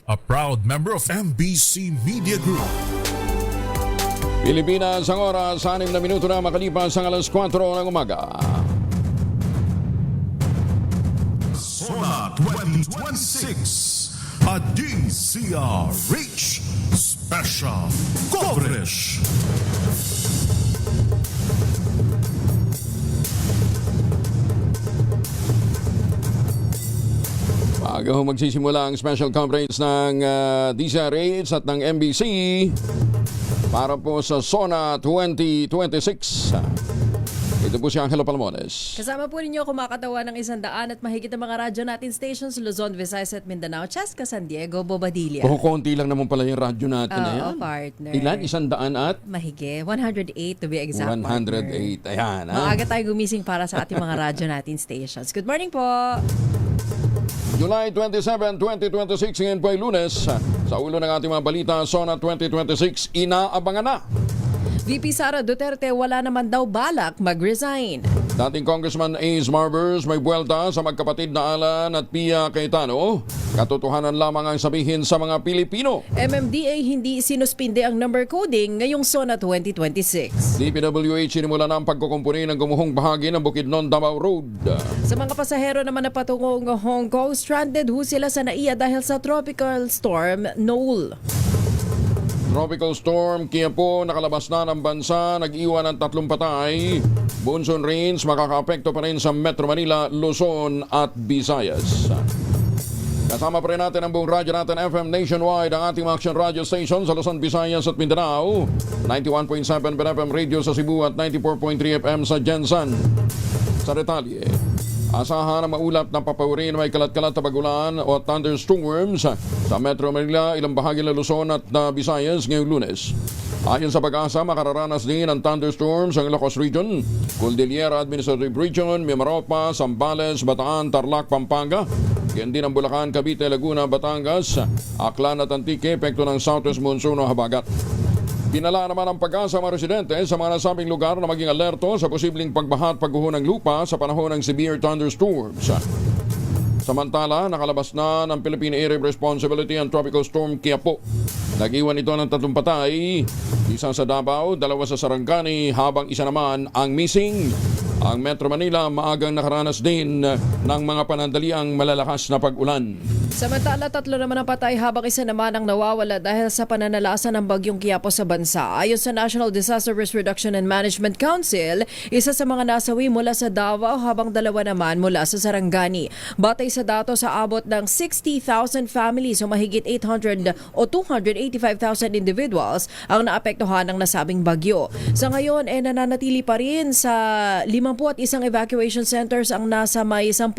a proud member of MBC Media Group. Pilipinas ang oras, 6 na minuto na makalipas ang alas 4 ng umaga. Sona 2026, a DCRH special coverage. Bago magsisimula ang special coverage ng DCRH at ng MBC para po sa Sona 2026. Ito po si Angelo Palamones. Kasama po ninyo kumakatawa ng 100 at mahigit na mga radyo natin stations Luzon, Visayas at Mindanao, Chesca, San Diego, Bobadilla. Konti lang naman pala yung radyo natin na yan. Partner. Ilan? 100 at? Mahigit. 108 to be exact, 108. partner. Ayan. Maaga tayo gumising para sa ating mga radyo natin stations. Good morning po! July 27, 2026, ngayon po ay Lunes. Sa ulo ng ating mga balita, Sona 2026, inaabangan na. VP Sara Duterte wala naman daw balak mag-resign. Dating Congressman Ace Marbers may buwelta sa magkapatid na Alan at Pia Cayetano. Katotohanan lamang ang sabihin sa mga Pilipino. MMDA hindi sinuspinde ang number coding ngayong Sona 2026. DPWH sinimula na ang pagkukumpuni ng gumuhong bahagi ng Bukidnon, Davao Road. Sa mga pasahero naman na patungong Hong Kong, stranded ho sila sa NAIA dahil sa tropical storm Noel. Tropical storm Qiapo nakalabas na ng bansa, nag-iwan ng 3 patay. Monsoon rains makakaapekto pa rin sa Metro Manila, Luzon at Visayas. Kasama pa rin natin ang buong radyo natin FM nationwide, ang ating action radio station sa Luzon, Visayas at Mindanao. 91.7 FM radio sa Cebu at 94.3 FM sa Jensan. Sa detalye, asahan ang maulap na papawirin may kalat-kalat na bagulan o thunderstorms sa Metro Manila, ilang bahagi ng Luzon at Visayas ngayong Lunes. Ayon sa Pag-asa, makararanas din ang thunderstorms ang Ilocos Region, Cordillera Administrative Region, Mimaropa, Zambales, Bataan, Tarlac, Pampanga. Yan din ang Bulacan, Cavite, Laguna, Batangas, Aklan at Antique, epekto ng southwest monsoon o habagat. Pinala naman ang Pag-asa mga residente sa mga nasabing lugar na maging alerto sa posibleng pagbaha at pagguho ng lupa sa panahon ng severe thunderstorms. Samantala, nakalabas na ng Philippine Area of Responsibility ang Tropical Storm Qiapo. Nag-iwan ito ng 3 patay, isa sa Davao, 2 sa Sarangani, habang isa naman ang missing. Ang Metro Manila maagang nakaranas din ng mga panandaliang malalakas na pag-ulan. Samantala, 3 naman ang patay habang isa naman ang nawawala dahil sa pananalasa ng bagyong Qiapo sa bansa. Ayon sa National Disaster Risk Reduction and Management Council, isa sa mga nasawi mula sa Davao habang 2 naman mula sa Sarangani. Batay sa datos, sa abot ng 60,000 families o mahigit 800 o 285,000 individuals ang naapektuhan ng nasabing bagyo. Sa ngayon, nananatili pa rin sa 51 evacuation centers ang nasa may 10,000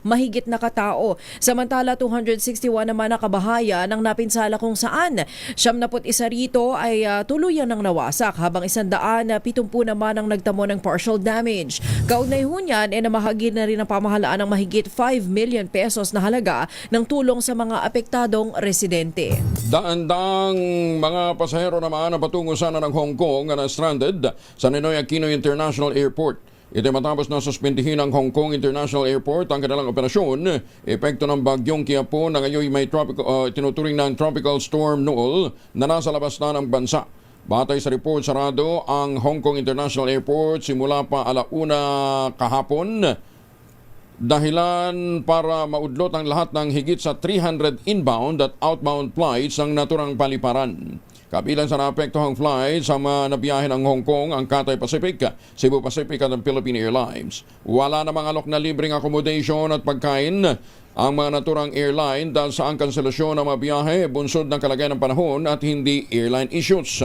mahigit na katao. Samantala, 261 naman na kabahayan ang napinsala kung saan 71 rito ay tuluyan ng nawasak habang 170 naman ang nagtamo ng partial damage. Kaugnay ho niyan, namahagi na rin ang pamahalaan ng mahigit 5 million pesos na halaga ng tulong sa mga apektadong residente. Daandang mga pasahero naman na patungo sana ng Hong Kong na stranded sa Ninoy Aquino International Airport. Ito matapos na suspindihin ng Hong Kong International Airport ang kanilang operasyon. Epekto ng bagyong Qiapo na ngayon may tinuturing ng Tropical Storm Noel na nasa labas na ng bansa. Batay sa report, sarado ang Hong Kong International Airport simula pa 1:00 kahapon. Dahilan para maudlot ang lahat ng higit sa 300 inbound at outbound flights ng naturang paliparan. Kabilang sa naapektuhang flights sa mga nabiyahe ng Hong Kong, ang Cathay Pacific, Cebu Pacific at ang Philippine Airlines. Wala namang alok na libreng accommodation at pagkain ang mga naturang airline dahil sa ang kanselasyon ng mga biyahe, bunsod ng kalagayan ng panahon at hindi airline issues.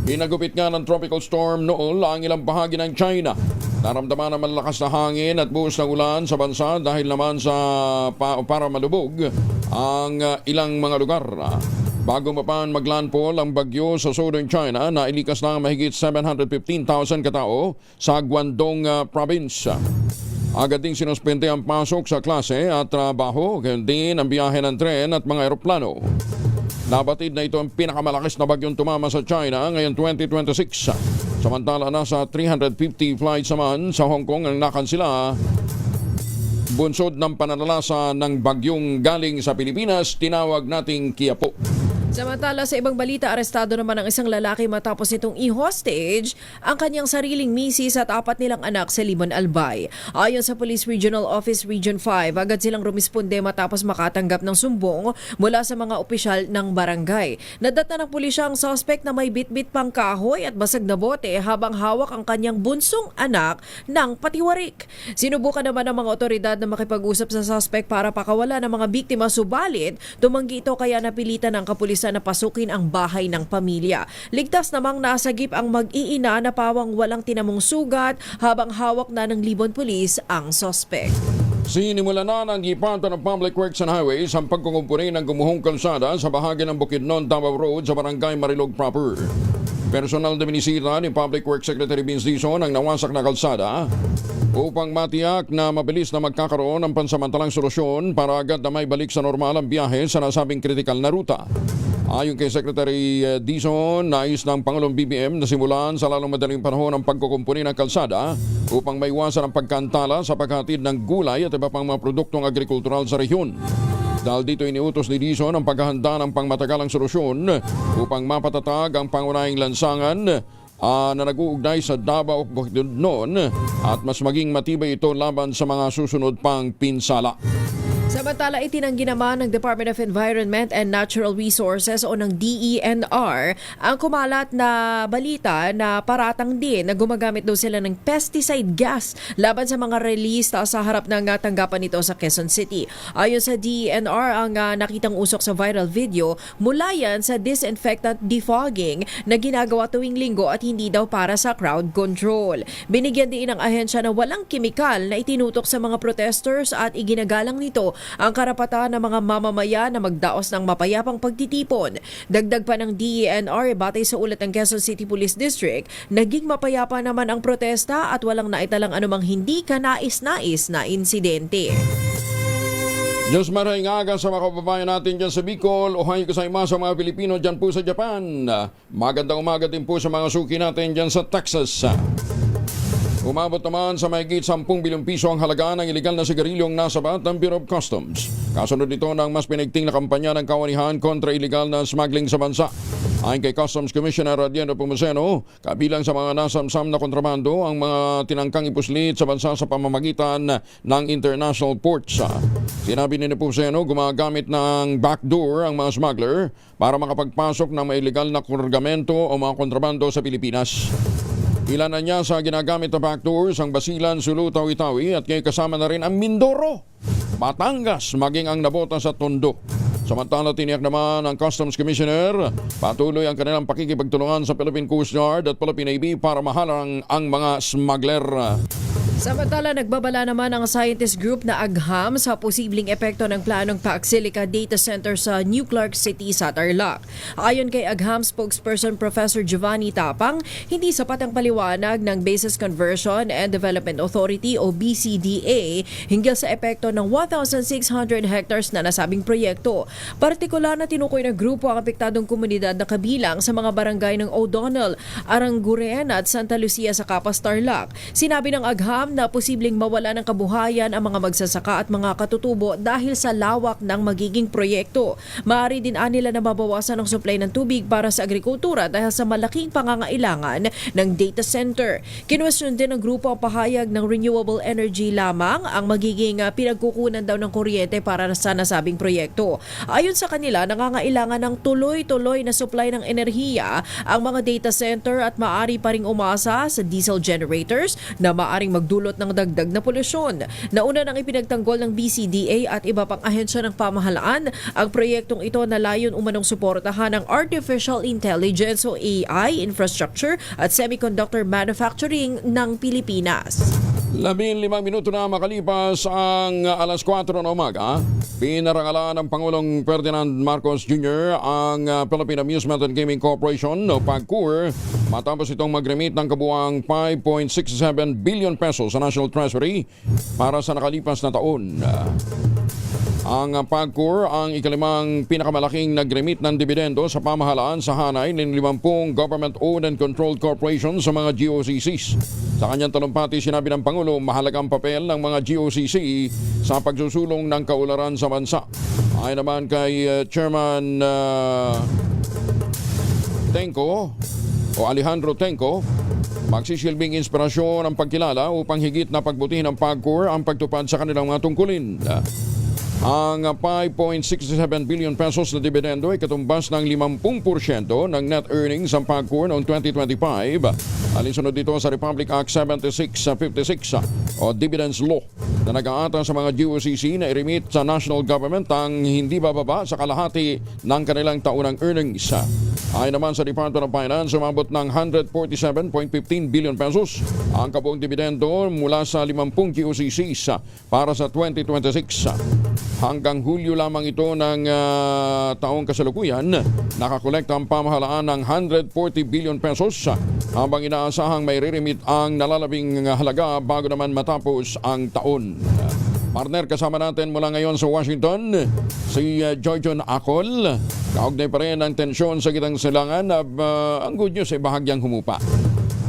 Hinagupit nga ng Tropical Storm Noel ang ilang bahagi ng China. Naramdaman ang malakas na hangin at buhos na ulan sa bansa dahil naman sa para malubog ang ilang mga lugar. Bago mapan maglandfall ang bagyo sa Southern China, nailikas na mahigit 715,000 katao sa Guangdong Province. Agad ding sinuspende ang pasok sa klase at trabaho, gayon din ang biyahe ng tren at mga eroplano. Nabatid na ito ang pinakamalakas na bagyong tumama sa China ngayon 2026. Samantala, nasa 350 flights naman sa Hong Kong ang nakansila Bunsod ng pananalasa ng bagyong galing sa Pilipinas, tinawag nating Quiapo. Samantala sa ibang balita, arestado naman ang isang lalaki matapos itong i-hostage ang kanyang sariling misis at 4 nilang anak sa Limon Albay. Ayon sa Police Regional Office Region 5, agad silang rumisponde matapos makatanggap ng sumbong mula sa mga opisyal ng barangay. Nadata ng pulisya ang suspect na may bitbit pang kahoy at basag na bote habang hawak ang kanyang bunsong anak ng patiwarik. Sinubukan naman ng mga otoridad na makipag-usap sa suspect para pakawala ng mga biktima, subalit tumanggi ito kaya napilitan ng kapulisan na pasukin ang bahay ng pamilya. Ligtas namang nasagip ang mag-iina na pawang walang tinamong sugat habang hawak na ng Libon Police ang suspect. Sinimula na ng Department of Public Works and Highways ang pagkukumpuni ng gumuhong kalsada sa bahagi ng Bukidnon, Davao Road sa Barangay Marilog proper. Personal na binisita ni Public Works Secretary Vince Dizon ang nawasak na kalsada upang matiyak na mabilis na magkakaroon ng pansamantalang solusyon para agad na may balik sa normal ang biyahe sa nasabing kritikal na ruta. Ayon kay Secretary Dizon, nais ng Pangulong BBM na simulan sa lalong madaling panahon ang pagkukumpuni ng kalsada upang maiwasan ang pagkantala sa paghatid ng gulay at iba pang mga produktong agrikultural sa rehiyon. Dahil dito iniutos ni Dizon ang paghahanda ng pangmatagalang solusyon upang mapatatag ang pangunahing lansangan na nag-uugnay sa Davao Bukidnon at mas maging matibay ito laban sa mga susunod pang pinsala. Samantala, itinanggi naman ng Department of Environment and Natural Resources o ng DENR ang kumalat na balita na paratang din na gumagamit daw sila ng pesticide gas laban sa mga release sa harap ng tanggapan nito sa Quezon City. Ayon sa DENR, ang nakitang usok sa viral video mula yan sa disinfectant defogging na ginagawa tuwing linggo at hindi daw para sa crowd control. Binigyan din ng ahensya na walang kimikal na itinutok sa mga protesters at iginagalang nito ang karapatan ng mga mamamayan na magdaos ng mapayapang pagtitipon. Dagdag pa ng DENR, batay sa ulat ng Quezon City Police District, naging mapayapa naman ang protesta at walang naitalang anumang hindi kanais-nais na insidente. Diyos maraming aga sa mga kababayan natin dyan sa Bicol. Ohayo gozaimasu sa mga Pilipino dyan po sa Japan. Magandang umaga din po sa mga suki natin dyan sa Texas. Umabot naman sa mahigit 10 bilyong piso ang halaga ng iligal na sigarilyong nasabat ng Bureau of Customs. Kasunod nito ng mas pinigting na kampanya ng kawanihan kontra iligal na smuggling sa bansa. Ayon kay Customs Commissioner Adiano Pumuseno, kabilang sa mga nasamsam na kontrabando ang mga tinangkang ipuslit sa bansa sa pamamagitan ng international ports. Sinabi ni Pumuseno, gumagamit ng backdoor ang mga smuggler para makapagpasok ng may iligal na kargamento o mga kontrabando sa Pilipinas. Ilan na niya sa ginagamit na backdoors ang Basilan, Sulu, Tawi-Tawi at kay kasama na rin ang Mindoro, Batangas, maging ang Nabotas at Tondo. Samantala, tiniyak naman ang Customs Commissioner patuloy ang kanilang pakikipagtulungan sa Philippine Coast Guard at Philippine Navy para mahalang ang mga smuggler. Samantala, nagbabala naman ang scientist group na agham sa posibleng epekto ng planong Paaxilica Data Center sa New Clark City sa Tarlac. Ayon kay agham spokesperson Professor Giovanni Tapang, hindi sapat ang paliwanag ng Bases Conversion and Development Authority o BCDA hinggil sa epekto ng 1,600 hectares na nasabing proyekto. Partikular na tinukoy ng grupo ang apektadong komunidad na kabilang sa mga barangay ng O'Donnell, Aranguren at Santa Lucia sa Capas, Tarlac. Sinabi ng agham na posibleng mawala ng kabuhayan ang mga magsasaka at mga katutubo dahil sa lawak ng magiging proyekto. Maaari din nila na mabawasan ang supply ng tubig para sa agrikultura dahil sa malaking pangangailangan ng data center. Kinwestiyon din ng grupo ang pahayag ng renewable energy lamang ang magiging pinagkukunan daw ng kuryente para sa nasabing proyekto. Ayon sa kanila, nangangailangan ng tuloy-tuloy na supply ng enerhiya ang mga data center at maaari pa ring umasa sa diesel generators na maaring magdulot ng dagdag na polusyon. Nauna nang ipinagtanggol ng BCDA at iba pang ahensya ng pamahalaan ang proyektong ito na layon umanong suportahan ang artificial intelligence o AI infrastructure at semiconductor manufacturing ng Pilipinas. 15 minuto na makalipas ang alas 4 ng umaga. Pinarangalan ng Pangulong Ferdinand Marcos Jr. ang Philippine Amusement and Gaming Corporation o PAGCOR matapos itong mag-remit ng kabuang 5.67 billion pesos sa National Treasury para sa nakalipas na taon. Ang PAGCOR ang ikalimang pinakamalaking nag-remit ng dividendo sa pamahalaan sa hanay ng 50 government-owned and controlled corporations sa mga GOCCs. Sa kanyang talumpati, sinabi ng Pangulo, mahalagang papel ng mga GOCC sa pagsusulong ng kaunlaran sa bansa. Ayon naman kay Chairman Tenco o Alejandro Tenco, magsisilbing inspirasyon ang pagkilala upang higit na pagbutihin ng PAGCOR ang pagtupad sa kanilang mga tungkulin. Ang 5.67 billion pesos na dividendo ay katumbas ng 50% ng net earnings ng PAGCOR noong 2025. Alinsunod dito sa Republic Act 7656 o Dividends Law na nag-aata sa mga GOCC na i-remit sa national government ang hindi bababa sa kalahati ng kanilang taunang earnings. Ayon naman sa Department of Finance, umabot ng 147.15 billion pesos ang kabuong dividendo mula sa 50 GOCCs para sa 2026. Hanggang Hulyo lamang ito ng taong kasalukuyan, nakakolekta ang pamahalaan ng 140 billion pesos habang inaasahang may riremit ang nalalabing halaga bago naman matapos ang taon. Partner, kasama natin mula ngayon sa Washington, si Joyjon Acol. Kaugnay pa rin ang tensyon sa gitang silangan. Ang good news ay bahagyang humupa.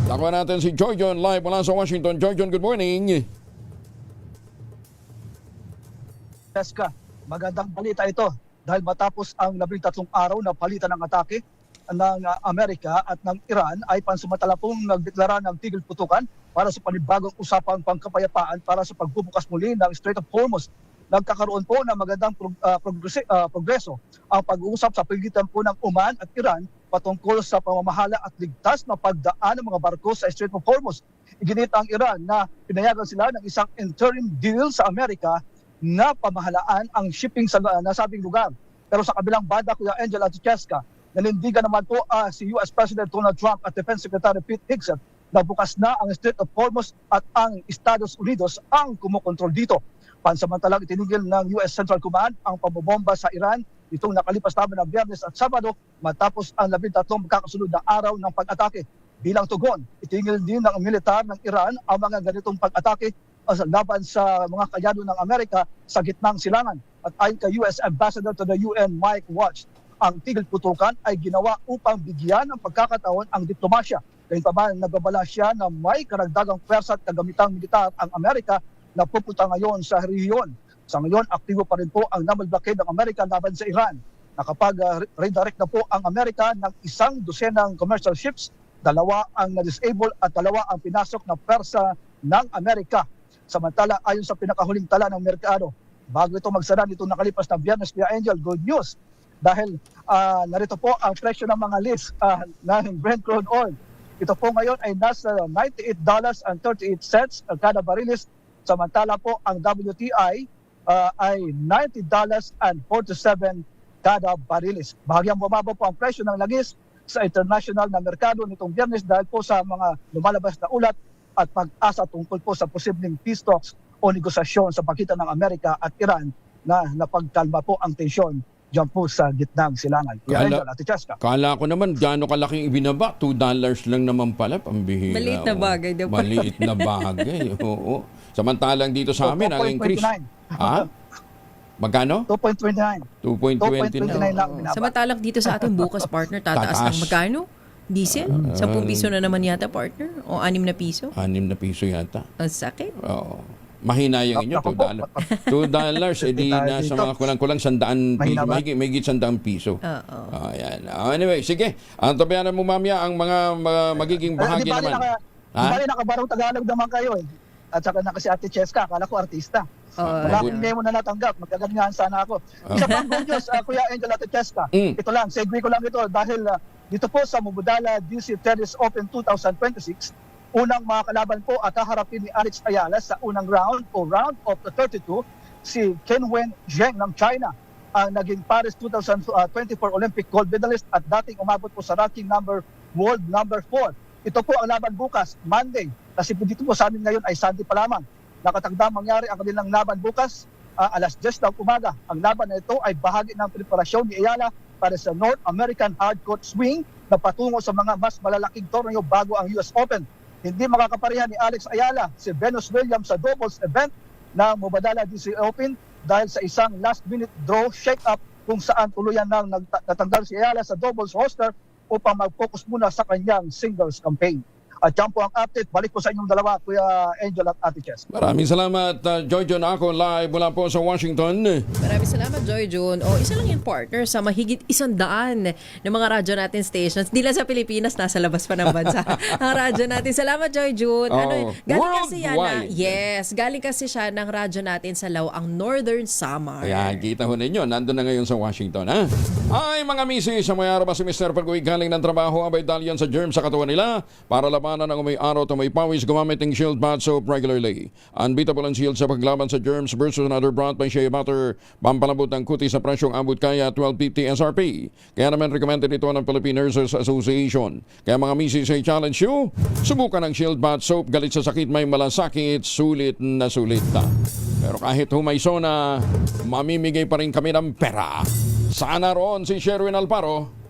Takuha natin si Joyjon live mula sa Washington. Joyjon, good morning. Jessica, magandang balita ito dahil matapos ang 13 araw na palitan ng atake ng Amerika at ng Iran ay pansamantala pong nagdeklara ng tigil putukan para sa panibagong usapang pangkapayapaan para sa pagbubukas muli ng Strait of Hormuz. Nagkakaroon po ng magandang progreso ang pag-uusap sa pagitan po ng Oman at Iran patungkol sa pamamahala at ligtas na pagdaan ng mga barko sa Strait of Hormuz. Iginit ang Iran na pinayagan sila ng isang interim deal sa Amerika na pamahalaan ang shipping sa nasabing lugar. Pero sa kabilang banda, Kuya Angel at Cheska, nanindigan naman po si US President Donald Trump at Defense Secretary Pete Hegseth na bukas na ang Strait of Hormuz at ang Estados Unidos ang kumokontrol dito. Pansamantalang itinigil ng US Central Command ang pambobomba sa Iran itong nakalipas naman ng Biyernes at Sabado matapos ang 13 magkakasunod na araw ng pag-atake. Bilang tugon, itinigil din ng militar ng Iran ang mga ganitong pag-atake laban sa mga kayano ng Amerika sa gitnang silangan. At ayon kay US Ambassador to the UN Mike Waltz, ang tigil putukan ay ginawa upang bigyan ng pagkakataon ang diplomasya. Gayunpaman, nagbabala siya na may karagdagang pwersa at kagamitang militar ang Amerika na pupunta ngayon sa rehiyon. Sa ngayon, aktibo pa rin po ang naval blockade ng Amerika laban sa Iran. Nakapag-redirect na po ang Amerika ng 100 commercial ships, 2 ang na-disable at 2 ang pinasok na pwersa ng Amerika. Samantala, ayon sa pinakahuling tala ng merkado, bago ito magsara nitong nakalipas na Biyernes, Kuya Angel, good news. Dahil narito po ang presyo ng mga list ng Brent crude oil. Ito po ngayon ay nasa $98.38 kada barilis. Samantala po ang WTI ay $90.47 kada barilis. Bahagyang bumaba po ang presyo ng langis sa international na merkado nitong Biyernes dahil po sa mga lumalabas na ulat at pag-asa tungkol po sa posibleng peace talks o negosasyon sa pagitan ng Amerika at Iran na napagkalma po ang tensyon diyan po sa gitnang silangan. Kala ko naman gaano kalaking ibinaba, $2 lang naman pala, pambihira. Maliit na bagay daw. Maliit na bagay, oo. Samantalang dito sa amin, ang increase. Ha? Magkano? 2.29. 2.29 lang binaba. Samantalang dito sa ating bukas, partner, tataas ng magkano? Diesel? 10 piso na naman yata, partner? O 6 na piso? 6 na piso yata. Ang sakit. Oo. Mahina yung inyo, $2. Edi na sa mga kulang-kulang 100 piso. May git 100 piso. Ayan. Anyway, sige. Ang tabayanan mo mamaya ang mga magiging bahagi naman. Di ba nakabarong Tagalog naman kayo eh. At saka na kasi Ate Cheska, akala ko artista. Wala akong memo na natanggap. Magkaganyahan sana ako. Isa pang good news, Kuya Angel at Cheska. Ito lang, segue ko lang ito dahil dito po sa Mubudala DC Tennis Open 2026, unang mga kalaban po at haharapin ni Alex Ayala sa unang round o round of the 32, si Qinwen Zheng ng China, ang naging Paris 2024 Olympic gold medalist at dating umabot po sa ranking world number 4. Ito po ang laban bukas, Monday. Kasi po dito po sa amin ngayon ay Sunday pa lamang. Nakatagdang mangyari ang kanilang laban bukas, alas 10 ng umaga. Ang laban na ito ay bahagi ng preparasyon ni Ayala para sa North American Hardcourt Swing na patungo sa mga mas malalaking torneo bago ang US Open. Hindi makakapareha ni Alex Ayala si Venus Williams sa doubles event ng Mubadala DC Open dahil sa isang last-minute draw shake-up kung saan tuluyan nang natanggal si Ayala sa doubles roster upang mag-focus muna sa kanyang singles campaign. At yan po ang update. Balik po sa inyong dalawa, Kuya Angel at Ate Chess. Maraming salamat, Joy John ako live mula po sa Washington. Maraming salamat, Joy June. Isa lang yung partner sa mahigit 100 ng mga radyo natin stations. Di lang sa Pilipinas, nasa labas pa ng bansa. Ang radyo natin. Salamat, Joy June. Galing kasi yan galing kasi siya ng radyo natin sa Laoang Northern Samar. Kaya kita ho ninyo, nandun na ngayon sa Washington, ha? Ay, mga misis, sa may araw ba si Mr. Pag-uwi galing ng trabaho, abay dahil yan sa germ sa katawan nila para labanan ng may araw at may pawis, gumamit ng Shield Bath Soap regularly. Unbeatable ang Shield sa paglaban sa germs versus another brought by Shea Butter. Pampalabot ng kuti sa presyong abot kaya 12.50 SRP. Kaya naman recommended ito ng Philippine Nurses Association. Kaya mga misis ay challenge you, subukan ng Shield Bath Soap. Galit sa sakit, may malasakit, sulit na sulit na. Pero kahit humay sona, mamimigay pa rin kami ng pera. Sana roon si Sherwin Alparo.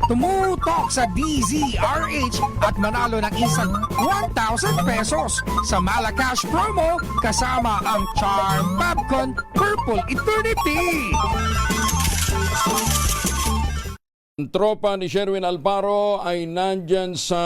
Tumutok sa DZRH at manalo ng isang 1,000 pesos sa Malacash promo kasama ang Charm Babcon Purple Eternity. Ang tropa ni Sherwin Alparo ay nandyan sa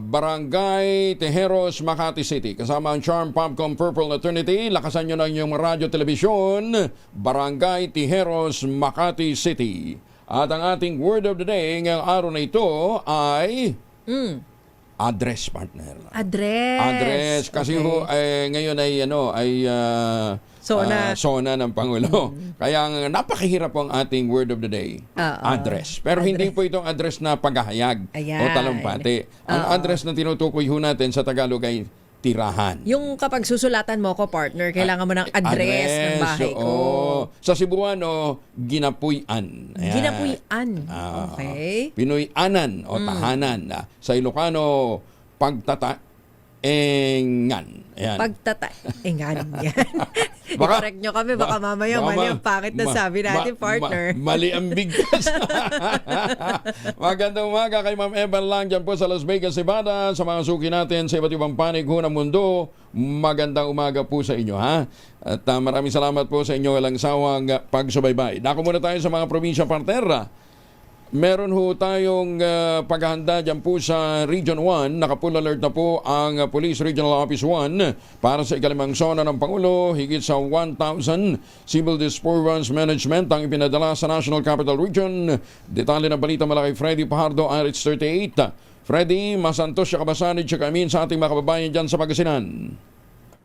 Barangay Tejeros, Makati City. Kasama ang Charm Popcom Purple Eternity. Lakasan nyo na yung radyo telebisyon. Barangay Tejeros, Makati City. At ang ating word of the day ngayong araw na ito ay address, partner. Address. Kasi ngayon ay sona ng Pangulo. Kaya napakahirap po ang ating word of the day. Address. Pero hindi po itong address na paghahayag o talumpati. Ang address na tinutukoy ho natin sa Tagalog ay tirahan. Yung kapag susulatan mo ko, partner, kailangan mo ng address ng bahay ko. Sa Cebuano, ginapuyan. Ayan. Ginapuyan. Okay. Pinoy-anan o tahanan. Sa Ilocano, pagtataengan. Ayan. Pagtataengan. I-correct nyo kami, baka mamaya mali ang pangit na sabi natin, partner. Mali ang bigkas. Magandang umaga kay Ma'am Evan lang dyan po sa Las Vegas, Nevada. Sa mga suki natin sa iba't ibang panig ho ng mundo, magandang umaga po sa inyo, ha? At maraming salamat po sa inyo walang sawang pagsubaybay. Dako muna tayo sa mga probinsya, partner. Meron ho tayong paghahanda dyan po sa Region 1. Naka-full alert na po ang Police Regional Office 1 para sa ikalimang zona ng Pangulo. Higit sa 1,000 civil disturbance management ang ipinadala sa National Capital Region. Detalye ng balita mula kay Freddy Pajardo, RH 38. Freddy, masantos siya kabasanid siya kami sa ating mga kababayan dyan sa Pangasinan.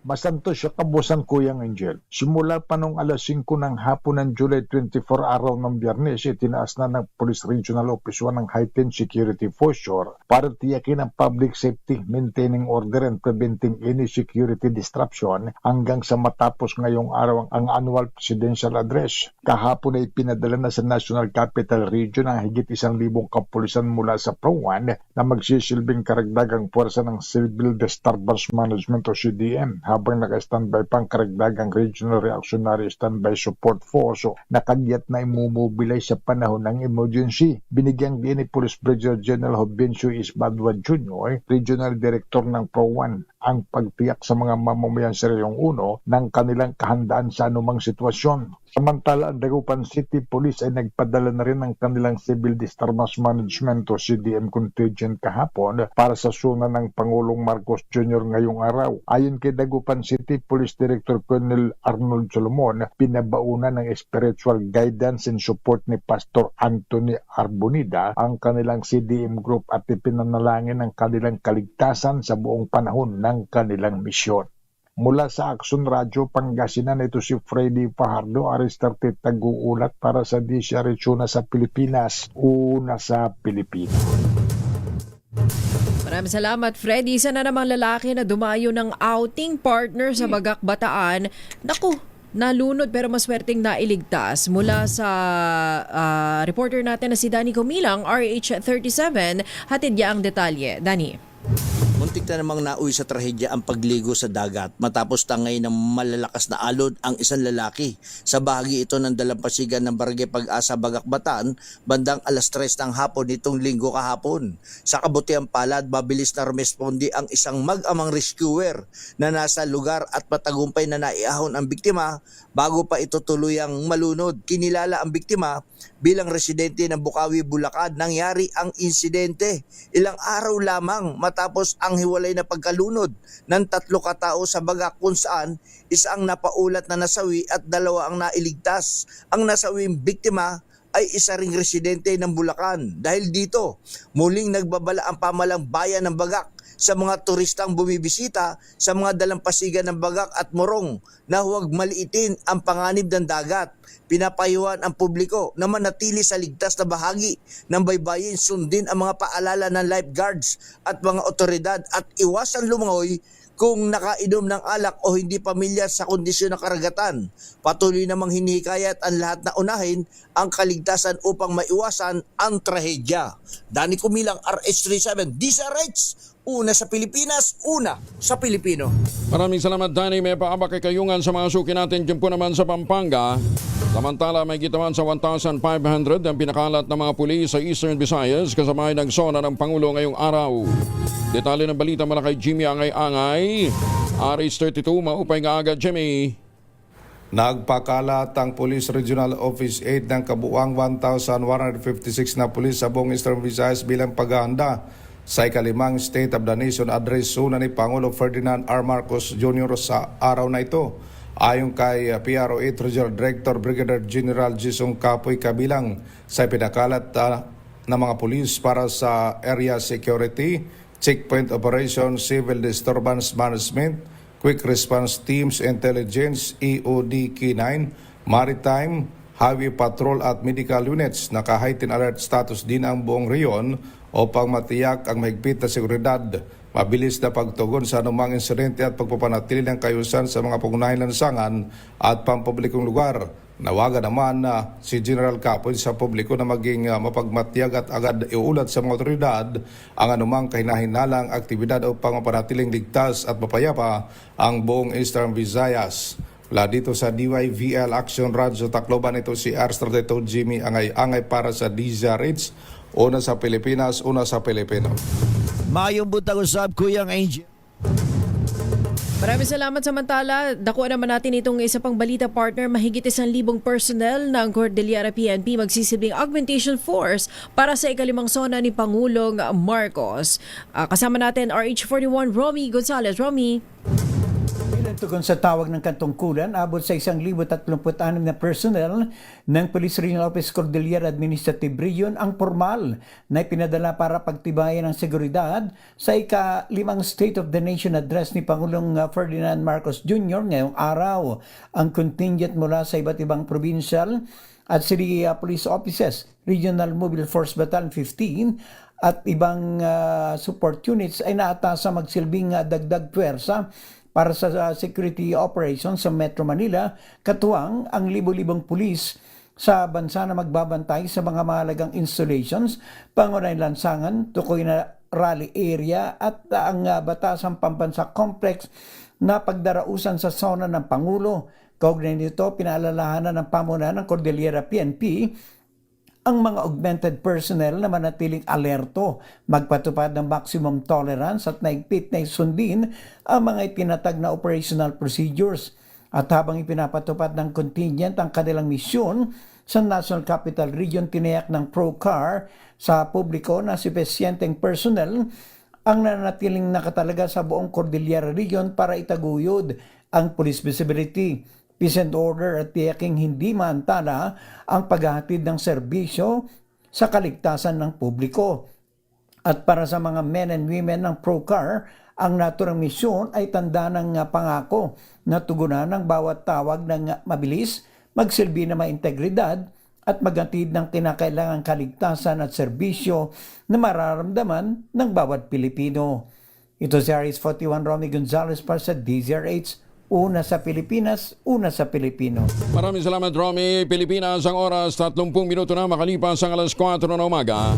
Masantos siya kabusan, Kuyang Angel. Simula pa nung alas 5 ng hapon ng July 24 araw ng Biyernes, itinaas na ng Police Regional Office 1 ng heightened security posture para tiyakin ang public safety, maintaining order and preventing any security disruption hanggang sa matapos ngayong araw ang annual presidential address. Kahapon ay pinadala na sa National Capital Region ang higit 1,000 kapulisan mula sa PRO1 na magsisilbing karagdagang puwersa ng Civil Disturbance Management o CDM. Habang naka-standby pang karagdagang Regional Reactionary Standby Support Force na kagyat na imumobilize sa panahon ng emergency. Binigyang din ni Police Brigadier General Hobencio Isbadwa Jr., Regional Director ng PRO1, ang pagtiyak sa mga mamamayan sa Reyong 1 ng kanilang kahandaan sa anumang sitwasyon. Samantala, ang Dagupan City Police ay nagpadala na rin ng kanilang Civil Disturbance Management o CDM contingent kahapon para sa zona ng Pangulong Marcos Jr. ngayong araw. Ayon kay Dagupan City Police Director Colonel Arnold Solomon, pinabauna ng spiritual guidance and support ni Pastor Anthony Arbonida ang kanilang CDM group at ipinanalangin ang kanilang kaligtasan sa buong panahon ng kanilang misyon. Mula sa Action Radio Pangasinan, ito si Freddy Fajardo, Aristarte Taguulat para sa DCRH Una sa Pilipinas, Una sa Pilipinas. Maraming salamat, Freddy. Isa na namang lalaki na dumayo ng outing partner sa Bagak, Bataan. Naku, nalunod pero maswerteng nailigtas. Mula sa reporter natin na si Danny Comilang, RH 37, hatid niya ang detalye. Danny. Muntik Binabalita namang nauwi sa trahedya ang pagligo sa dagat matapos tangay ng malalakas na alon ang isang lalaki. Sa bahagi ito ng dalampasigan ng Barangay Pag-asa, Bagakbatan, bandang alas 3 ng hapon nitong linggo kahapon. Sa kabutiang palad, mabilis na rumesponde ang isang mag-amang rescuer na nasa lugar at matagumpay na naiahon ang biktima bago pa ito tuluyang malunod. Kinilala ang biktima bilang residente ng Bukawi, Bulacan. Nangyari ang insidente ilang araw lamang matapos ang hiwalay na pagkalunod ng 3 katao sa bagak kung saan isa ang napaulat na nasawi at 2 ang nailigtas. Ang nasawing biktima ay isa ring residente ng Bulacan. Dahil dito, muling nagbabala ang pamalang bayan ng Bagak sa mga turistang bumibisita sa mga dalampasigan ng Bagak at Morong na huwag maliitin ang panganib ng dagat. Pinapayuhan ang publiko na manatili sa ligtas na bahagi ng baybayin, sundin ang mga paalala ng lifeguards at mga otoridad at iwasan lumangoy kung nakainom ng alak o hindi pamilyar sa kondisyon ng karagatan. Patuloy namang hinihikayat ang lahat na unahin ang kaligtasan upang maiwasan ang trahedya. Dani Kumilang, RH37, DZRH, una sa Pilipinas, una sa Pilipino. Maraming salamat, Danny. May paabak kay kayungan sa mga suki natin dyan po naman sa Pampanga. Samantala, may gitawan sa 1,500 ang pinakalat ng mga pulis sa Eastern Visayas kasabay ng SONA ng Pangulo ngayong araw. Detalye ng balita mula kay Jimmy Angay-Angay. RH32, maupay nga agad, Jimmy. Nagpakalat ang Police Regional Office 8 ng kabuuang 1,156 na pulis sa buong Eastern Visayas bilang paghahanda sa ikalimang State of the Nation Address una ni Pangulo Ferdinand R. Marcos Jr. sa araw na ito. Ayon kay PRO8 Regional Director Brigadier General Jisung Kapoy, kabilang sa pinakalat ng mga pulis para sa area security, checkpoint operation, civil disturbance management, quick response teams, intelligence, EOD K9, maritime, highway patrol at medical units. Naka-heightened alert status din ang buong reyon upang matiyak ang mahigpit na seguridad, mabilis na pagtugon sa anumang insidente at pagpapanatili ng kayusan sa mga pangunahing lansangan at pampublikong lugar. Nawagan naman na si General Capoy sa publiko na maging mapagmatiyag at agad iulat sa mga otoridad ang anumang kahinahinalang aktibidad upang mapanatiling ligtas at mapayapa ang buong Eastern Visayas. Mula dito sa DYVL Action Radyo Tacloban, ito si R32 Jimmy Angay-Angay para sa DZRH, una sa Pilipinas, una sa Pilipino. Mayong buntag usab, Kuyang Angel. Maraming salamat. Samantala, dako naman natin itong isa pang balita, partner. Mahigit 1,000 personnel ng Cordillera PNP magsisilbing augmentation force para sa ikalimang SONA ni Pangulong Marcos. Kasama natin RH41 Romy Gonzalez. Romy. Tugon sa tawag ng katungkulan, abot sa 1,036 na personnel ng Police Regional Office Cordillera Administrative Region ang formal na ipinadala para pagtibayan ng seguridad sa ika-5 State of the Nation Address ni Pangulong Ferdinand Marcos Jr. ngayong araw. Ang contingent mula sa iba't ibang provincial at city police offices, Regional Mobile Force Battalion 15 at ibang support units ay naatasa magsilbing dagdag puwersa para sa security operations sa Metro Manila, katuwang ang libo-libong pulis sa bansa na magbabantay sa mga mahalagang installations, pangunahing lansangan, tukoy na rally area at ang batasang pambansa complex na pagdarausan sa SONA ng Pangulo. Kaugnay nito, pinaalalahanan ng pamunuan ng Cordillera PNP ang mga augmented personnel na manatiling alerto, magpatupad ng maximum tolerance at naigpit na isundin ang mga itinatag na operational procedures. At habang ipinapatupad ng contingent ang kanilang misyon sa National Capital Region, tinayak ng ProCar sa publiko na supesyenteng personnel ang nanatiling nakatalaga sa buong Cordillera Region para itaguyod ang police visibility, peace and order at tiyaking hindi maantala ang paghahatid ng serbisyo sa kaligtasan ng publiko. At para sa mga men and women ng ProCar, ang naturang misyon ay tanda ng pangako na tugunan ng bawat tawag ng mabilis, magsilbi na maintegridad at maghatid ng kinakailangang kaligtasan at serbisyo na mararamdaman ng bawat Pilipino. Ito si RH41 Romy Gonzalez para sa DZRH, una sa Pilipinas, una sa Pilipino. Maraming salamat, Romy. Pilipinas, ang oras 30 minuto na makalipas ang alas 4 ng umaga.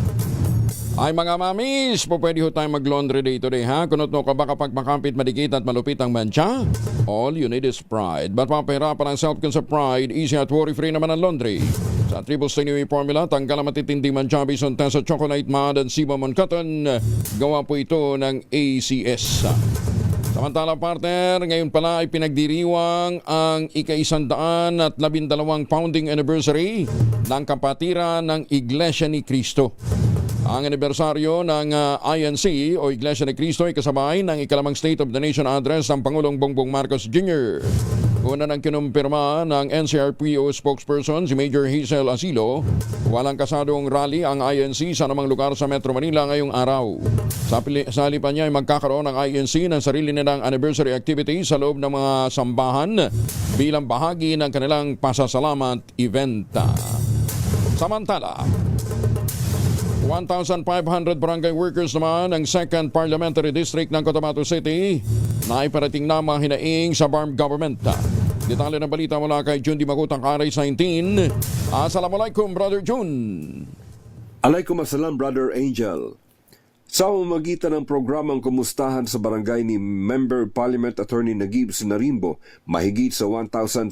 Ay mga mamis, po pwede ho tayo mag-laundry day today ha? Kunot no ka ba kapag makapit, madikit at malupit ang mancha? All you need is Pride. Ba't mapahirapan ang self-con sa Pride? Easy at worry-free naman ang laundry. Sa Triple Stay Formula, tanggal ang matitinding mancha based on test sa chocolate mud and cinnamon cotton. Gawa po ito ng ACS. Samantala partner, ngayon pala ay pinagdiriwang ang ika-112 founding anniversary ng kapatiran ng Iglesia ni Cristo. Ang anibersaryo ng INC o Iglesia ni Cristo ay kasabay ng ikalamang State of the Nation address ng Pangulong Bongbong Marcos Jr. Una nang kinumpirma ng NCRPO spokesperson si Major Hazel Asilo, walang kasadong rally ang INC sa namang lugar sa Metro Manila ngayong araw. Sa halipan niya ay magkakaroon ng INC ng sarili nilang anniversary activity sa loob ng mga sambahan bilang bahagi ng kanilang pasasalamat event. Samantala, 1,500 barangay workers naman ng 2nd Parliamentary District ng Cotabato City na iparating na mga hinaing sa BARM government. Detalye ng balita mula kay Jun Di Makutang Aris 19. Assalamualaikum, Brother Jun. Alaikum assalam, Brother Angel. Sa pamamagitan ng programang Kumustahan sa Barangay ni Member Parliament Attorney Nagib Sinarimbo, mahigit sa 1,500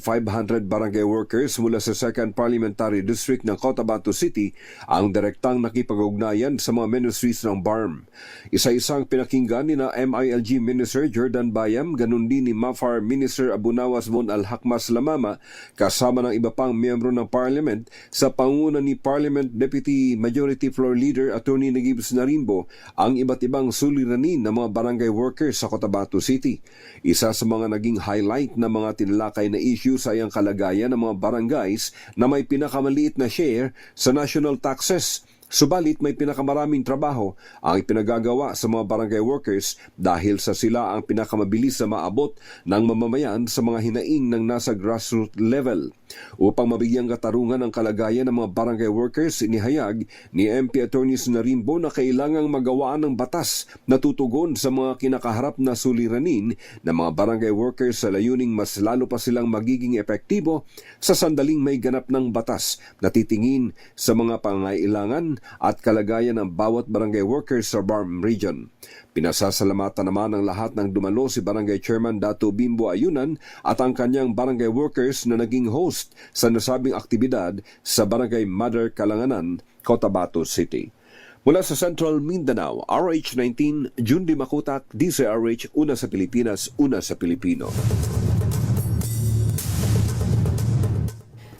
barangay workers mula sa 2nd Parliamentary District ng Cotabato City ang direktang nakipag-ugnayan sa mga ministries ng BARM. Isa-isang pinakinggan ni na MILG Minister Jordan Bayam, ganun din ni MAFAR Minister Abunawas Bon Alhakmas Lamama, kasama ng iba pang miyembro ng Parliament sa panguna ni Parliament Deputy Majority Floor Leader Attorney Nagib Sinarimbo ang iba't ibang suliranin ng mga barangay workers sa Cotabato City. Isa sa mga naging highlight na mga tinalakay na issues ay ang kalagayan ng mga barangays na may pinakamaliit na share sa national taxes. Subalit may pinakamaraming trabaho ang ipinagagawa sa mga barangay workers dahil sa sila ang pinakamabilis na maabot ng mamamayan sa mga hinaing ng nasa grassroots level. Upang mabigyang katarungan ang kalagayan ng mga barangay workers, inihayag ni MP Attorney Sinarimbo na kailangang magawaan ng batas na tutugon sa mga kinakaharap na suliranin ng mga barangay workers sa layuning mas lalo pa silang magiging epektibo sa sandaling may ganap ng batas na titingin sa mga pangailangan at kalagayan ng bawat barangay workers sa BARM region. Pinasasalamatan naman ng lahat ng dumalo si Barangay Chairman Dato Bimbo Ayunan at ang kanyang barangay workers na naging host sa nasabing aktibidad sa Barangay Mother Kalanganan, Cotabato City. Mula sa Central Mindanao, RH19, Jun Di Makutak, DZRH, una sa Pilipinas, una sa Pilipino.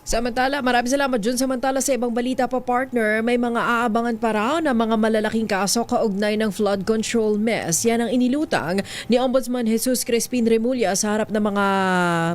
Samantala, maraming salamat Jun. Samantala sa ibang balita pa partner, may mga aabangan pa raw na mga malalaking kaso kaugnay ng flood control mess. Yan ang inilutang ni Ombudsman Jesus Crispin Remulla sa harap ng mga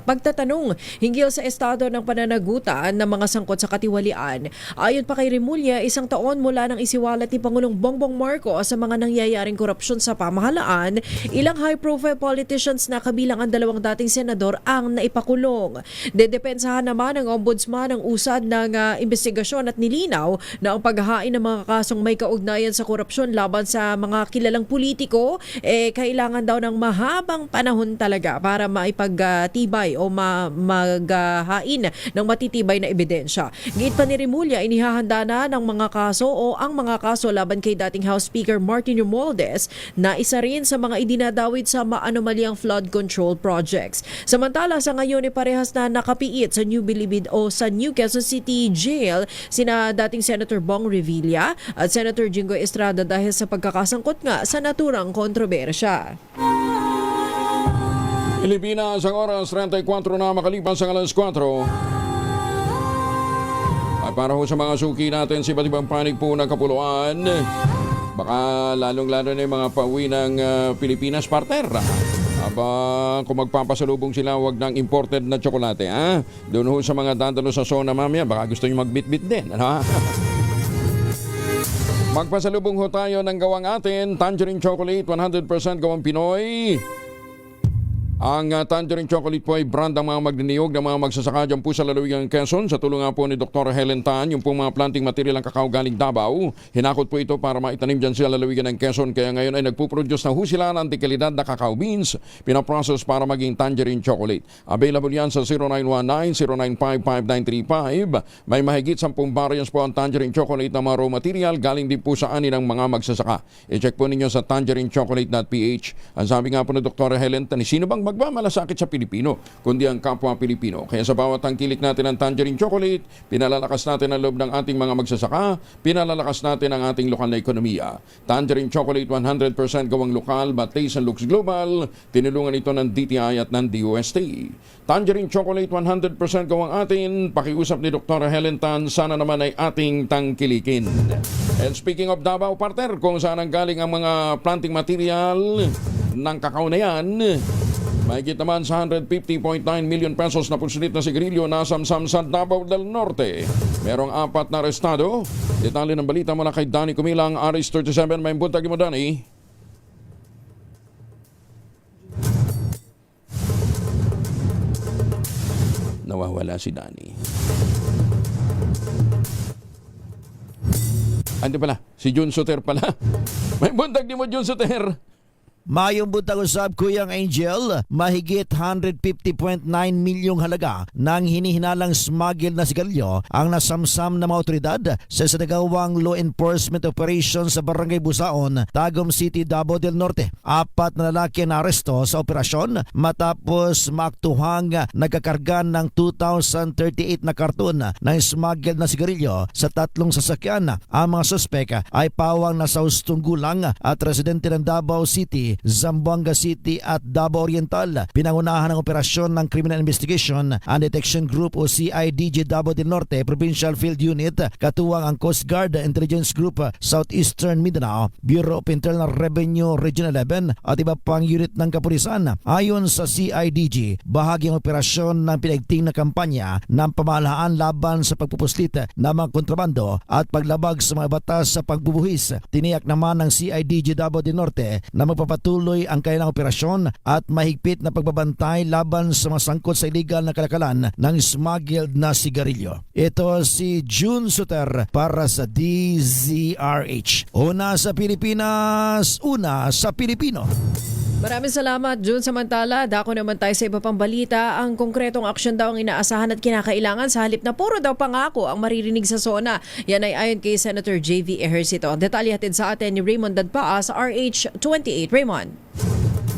pagtatanong hinggil sa estado ng pananagutan ng mga sangkot sa katiwalian. Ayon pa kay Remulla, 1 taon mula nang isiwalat ni Pangulong Bongbong Marcos sa mga nangyayaring korupsyon sa pamahalaan, ilang high-profile politicians na kabilang ang 2 dating senador ang naipakulong. Dedepensahan naman ng Ombudsman ang usad ng investigasyon at nilinaw na ang paghahain ng mga kasong may kaugnayan sa korupsyon laban sa mga kilalang politiko kailangan daw ng mahabang panahon talaga para maipagtibay o maghahain ng matitibay na ebidensya. Giit pa ni Remulla, inihahanda na ng mga kaso o ang mga kaso laban kay dating House Speaker Martin Romualdez na isa rin sa mga idinadawit sa maanomaliang flood control projects. Samantala sa ngayon parehas na nakapiit sa New Bilibid o sa New Quezon City Jail sina dating Senator Bong Revilla at Senator Jinggoy Estrada dahil sa pagkakasangkot nga sa naturang kontrobersya. Pilipinas, ang oras 34 na makalipas ang alas 4. At para ho sa mga suki natin sa iba't ibang panig po ng kapuluan, baka lalong-lalo na yung mga pauwi ng Pilipinas, partner. Aba, kung magpapasalubong sila, wag ng imported na tsokolate, ha? Doon ho sa mga dadalo sa zona mamaya, baka gusto nyo magbit-bit din, ha? Magpasalubong ho tayo ng gawang atin, Tangerine Chocolate, 100% gawang Pinoy. Ang Tangerine Chocolate po ay brand ng mga magniniyog ng mga magsasaka dyan po sa lalawigan ng Quezon. Sa tulungan po ni Dr. Helen Tan, yung pong mga planting material ng kakao galing Davao. Hinakot po ito para maitanim dyan sa lalawigan ng Quezon. Kaya ngayon ay nagpuproduce na ho sila ng antikalidad na kakao beans. Pinaprocess para maging Tangerine Chocolate. Available yan sa 0919-095-5935. May mahigit 10 variants po ang Tangerine Chocolate na mga raw material galing din po sa ani ng mga magsasaka. I-check po ninyo sa tangerinechocolate.ph. Ang sabi nga po ni Dr. Helen Tan, sino bang magmamalasakit sa Pilipino, kundi ang kapwa Pilipino. Kaya sa bawat tangkilik natin ng Tangerine Chocolate, pinalalakas natin ang loob ng ating mga magsasaka, pinalalakas natin ang ating lokal na ekonomiya. Tangerine Chocolate 100% gawang lokal, but taste and looks global. Tinulungan ito ng DTI at ng DOST. Tangerine Chocolate 100% gawang atin. Pakiusap ni Dr. Helen Tan, sana naman ay ating tangkilikin. And speaking of Davao, partner, kung saan ang galing ang mga planting material ng kakao na yan, mahigit naman sa 150.9 million pesos na pulsunit na sigarilyo na samsam sa Davao del Norte. Merong 4 na arestado. Detalye ng balita mula kay Danny Kumilang, RS37. May buntag mo, Danny. Nawawala si Danny. Andi pala, si Jun Soter pala. May buntag di mo, Jun Soter. Mayong buntag usab, Kuyang Angel, mahigit 150.9 milyong halaga ng hinihinalang smuggle na sigarilyo ang nasamsam na mga otoridad sa sinagawang law enforcement operation sa Barangay Busaon, Tagum City, Davao del Norte. 4 na lalaki na aresto sa operasyon matapos maaktuhang nagkakarga ng 2,038 na karton ng smuggle na sigarilyo sa 3 sasakyan. Ang mga suspek ay pawang nasa hustong gulang at residente ng Davao City, Zamboanga City at Davao Oriental. Pinangunahan ng operasyon ng Criminal Investigation and Detection Group o CIDG Davao del Norte Provincial Field Unit, katuwang ang Coast Guard Intelligence Group Southeastern Mindanao, Bureau of Internal Revenue Region 11 at iba pang unit ng kapulisan. Ayon sa CIDG, bahagi ang operasyon ng pinaigting na kampanya ng pamahalaan laban sa pagpupuslit ng mga kontrabando at paglabag sa mga batas sa pagbubuhis. Tiniyak naman ng CIDG Davao del Norte na magpapatuloy ang kanilang operasyon at mahigpit na pagbabantay laban sa mga sangkot sa illegal na kalakalan ng smuggled na sigarilyo. Ito si June Suter para sa DZRH. Una sa Pilipinas, una sa Pilipino. Maraming salamat, Jun. Samantala, dako naman tayo sa iba pang balita. Ang konkretong aksyon daw ang inaasahan at kinakailangan sa halip na puro daw pangako ang maririnig sa SONA. Yan ay ayon kay Senator J.V. Ejercito. Detalye hatid sa atin ni Raymond Dadpaa sa RH28. Raymond.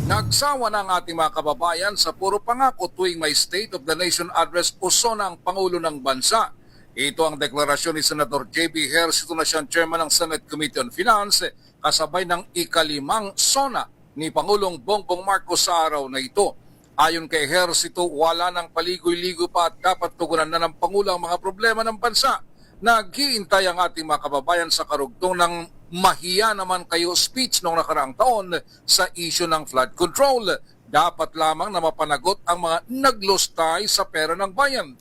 Nagsawa na ang ating mga kababayan sa puro pangako tuwing may State of the Nation Address o SONA ang Pangulo ng Bansa. Ito ang deklarasyon ni Senator J.B. Ejercito na siyang chairman ng Senate Committee on Finance kasabay ng ika-5 SONA ni Pangulong Bongbong Marcos sa araw na ito. Ayon kay Ejercito, wala nang paligoy-ligo pa at dapat tugunan na ng Pangulo ang mga problema ng bansa. Naghihintay ang ating mga kababayan sa karugtong ng mahiya naman kayo speech noong nakaraang taon sa issue ng flood control. Dapat lamang na mapanagot ang mga naglustay sa pera ng bayan.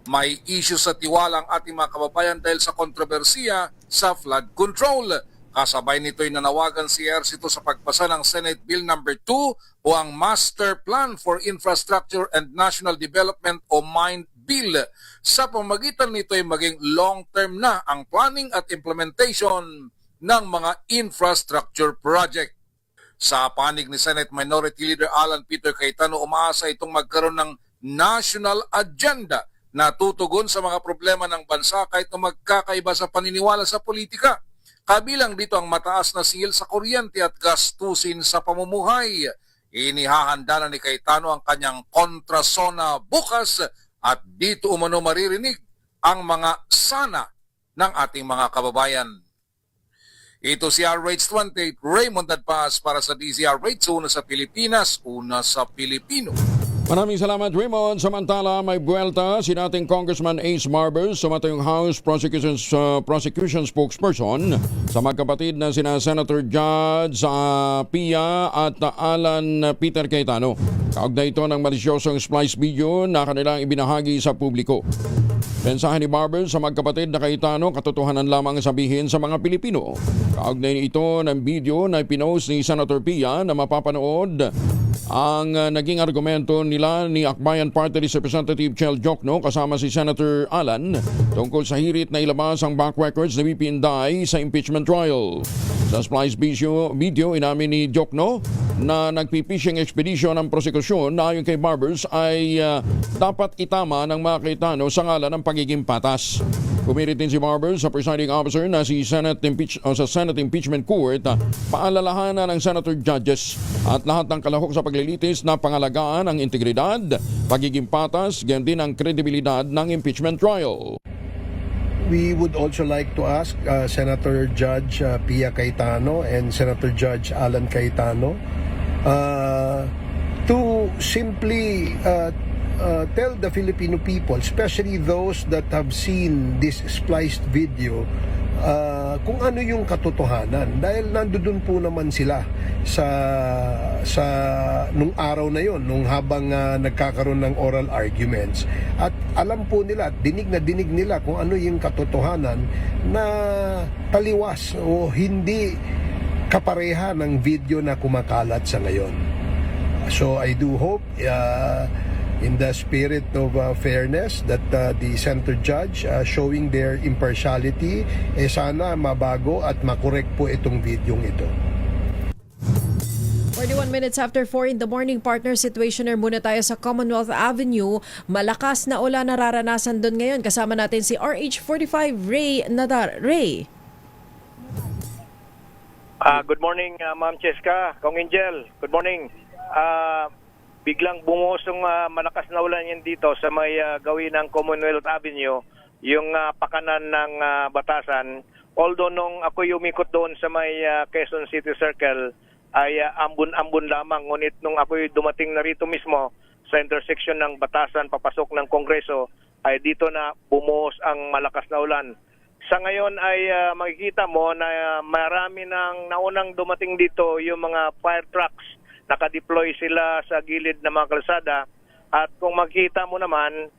May issue sa tiwala ang ating mga kababayan dahil sa kontrobersiya sa flood control. Kasabay nito'y nanawagan si Ejercito sa pagpasa ng Senate Bill No. 2 o ang Master Plan for Infrastructure and National Development o MIND Bill. Sa pamagitan nito'y maging long-term na ang planning at implementation ng mga infrastructure project. Sa panig ni Senate Minority Leader Alan Peter Cayetano, umaasa itong magkaroon ng national agenda na tutugon sa mga problema ng bansa kahit na magkakaiba sa paniniwala sa politika. Kabilang dito ang mataas na singil sa kuryente at gastusin sa pamumuhay. Inihahanda na ni Cayetano ang kanyang kontrasona bukas at dito umano maririnig ang mga sana ng ating mga kababayan. Ito si RH28, Raymond Dadpas para sa DZRH, una sa Pilipinas, una sa Pilipino. Maraming salamat, Raymond. Samantala, may buwelta si dating Congressman Ace Marbers, sumatayong House Prosecution Spokesperson sa magkapatid na sina Senator Judge Pia at Alan Peter Cayetano. Kaugnay ito ng malisyosong splice video na kanilang ibinahagi sa publiko. Mensahe ni Barbers sa magkapatid na Cayetano, katotohanan lamang sabihin sa mga Pilipino. Kaugnay ito ng video na pinost ni Senator Pia na mapapanood ang naging argumento nila ni Akbayan Party List Representative Chel Jokno kasama si Senator Alan tungkol sa hirit na ilabas ang back records na VP Inday sa impeachment trial. Sa splice video, inamin ni Jokno na nagpipishing expedition ang prosekusyon na ayon kay Barbers ay dapat itama ng mga Cayetano sa ngalan ng pagiging patas. Pumirit din si Barbers sa presiding officer na si Senate Impeachment Court paalalahanan ng senator judges at lahat ng kalahok sa paglilitis na pangalagaan ang integridad, pagiging patas, gayon din ang kredibilidad ng impeachment trial. We would also like to ask Senator Judge Pia Cayetano and Senator Judge Alan Cayetano to simply tell the Filipino people, especially those that have seen this spliced video, kung ano yung katotohanan. Dahil nandoon po naman sila sa nung araw na yon, nung habang nagkakaroon ng oral arguments. At alam po nila, dinig nila kung ano yung katotohanan na taliwas o hindi kapareha ng video na kumakalat sa ngayon. So I do hope in the spirit of fairness that the Senator Judge showing their impartiality, sana mabago at makorek po itong videong ito. 41 minutes after 4 in the morning, partner situationer muna tayo sa Commonwealth Avenue. Malakas na ulan nararanasan doon ngayon. Kasama natin si RH45 Ray Nadar. Ray. Good morning, Ma'am Cheska, Kong Angel. Good morning. Biglang bumusong malakas na ulan yan dito sa may gawin ng Commonwealth Avenue, yung pakanan ng Batasan. Although nung ako umikot doon sa may Quezon City Circle, ay ambon-ambon lamang. Ngunit nung ako'y dumating na rito mismo sa intersection ng Batasan papasok ng Kongreso, ay dito na bumuhos ang malakas na ulan. Sa ngayon ay makikita mo na marami nang naunang dumating dito yung mga fire trucks. Nakadeploy sila sa gilid ng mga kalsada. At kung makita mo naman,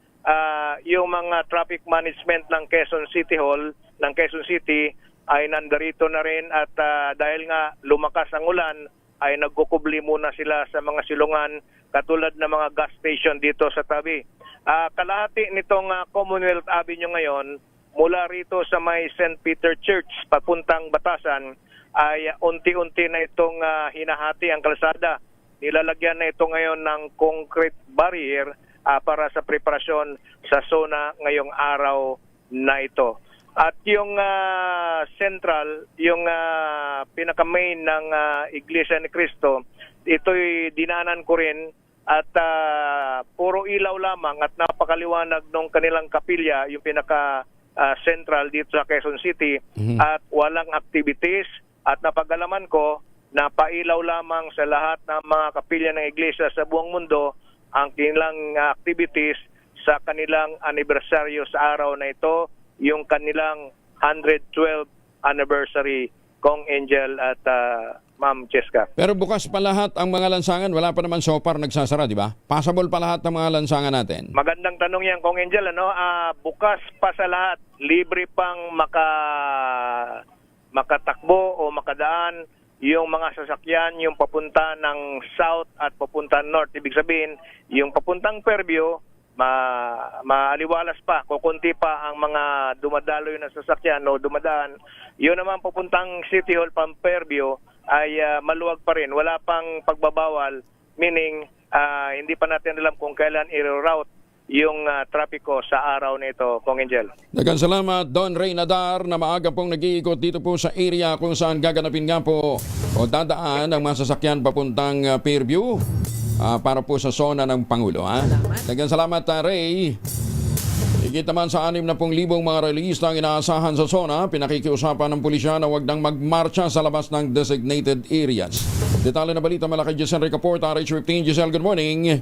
yung mga traffic management ng Quezon City Hall, ng Quezon City, ay nandarito na rin at dahil nga lumakas ang ulan ay nagkukubli muna sila sa mga silungan katulad ng mga gas station dito sa tabi. Kalahati nitong Commonwealth Avenue ngayon mula rito sa may St. Peter Church papuntang Batasan ay unti-unti na itong hinahati ang kalsada. Nilalagyan na ito ngayon ng concrete barrier para sa preparasyon sa zona ngayong araw na ito. At yung central, yung pinaka-main ng Iglesia ni Cristo, ito'y dinanan ko rin at puro ilaw lamang at napakaliwanag ng kanilang kapilya, yung pinaka-central dito sa Quezon City, at walang activities. At napagalaman ko na pailaw lamang sa lahat ng mga kapilya ng Iglesia sa buong mundo ang kanilang activities sa kanilang anibersaryo sa araw na ito, yung kanilang 112th anniversary, Kong Angel at Ma'am Cheska. Pero bukas pa lahat ang mga lansangan, wala pa naman so far nagsasara, di ba? Passable pa lahat ng mga lansangan natin. Magandang tanong yan, Kong Angel. Bukas pa sa lahat, libre pang makatakbo o makadaan yung mga sasakyan, yung papunta ng south at papunta north. Ibig sabihin, yung papuntang Fairview, maaliwalas pa, kukunti pa ang mga dumadaloy na sasakyan o dumadaan. Yun naman papuntang City Hall, Fairview, ay maluwag pa rin. Wala pang pagbabawal, meaning hindi pa natin alam kung kailan i-route yung trapiko sa araw na ito, Kong Angel. Daghang salamat, Don Ray Nadar, na maaga pong nag-iikot dito po sa area kung saan gaganapin nga po o dadaan ang mga sasakyan papuntang Fairview para po sa zona ng Pangulo. Daghang salamat, Ray. Higit naman sa 60,000 mga realista ang inaasahan sa zona, pinakikiusapan ng pulisya na huwag nang magmarcha sa labas ng designated areas. Detalye na balita mula kay Giselle Ricaport, RH15. Giselle, good morning.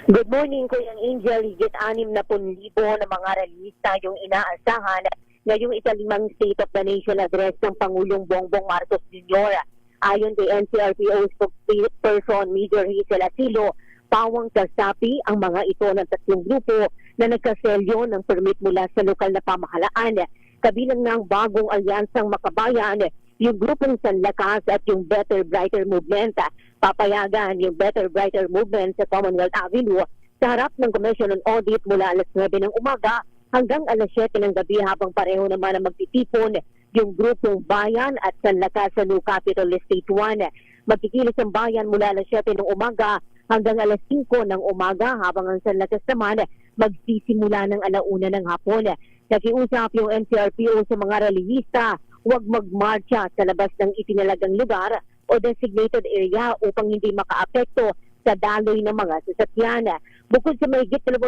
Good morning, Kuya Angel. Higit 60,000 na mga realista yung inaasahan ngayong ikalimang State of the Nation address ng Pangulong Bongbong Marcos Jr. Ayon kay NCRPO spokesperson Major Hazel Asilo, pawang kasapi ang mga ito ng tatlong grupo na nagkaselyo ng permit mula sa lokal na pamahalaan. Kabilang ng bagong alyansang Makabayan, yung grupong Sanlakas at yung Better Brighter Movement. Papayagan yung Better Brighter Movement sa Commonwealth Avenue sa harap ng Commission on Audit mula alas 9 ng umaga hanggang alas 7 ng gabi, habang pareho naman ang magtitipon yung grupong Bayan at Sanlakas sa New Capital Estate 1. Magkikilos ang Bayan mula alas 7 ng umaga hanggang alas 5 ng umaga, habang ang Sanlakas naman magsisimula ng alauna ng hapon. Nakiusap yung NCRPO sa mga relihista, huwag magmarcha sa labas ng itinalagang lugar o designated area upang hindi makaapekto sa daloy ng mga sasakyan. Bukod sa mahigit 2,000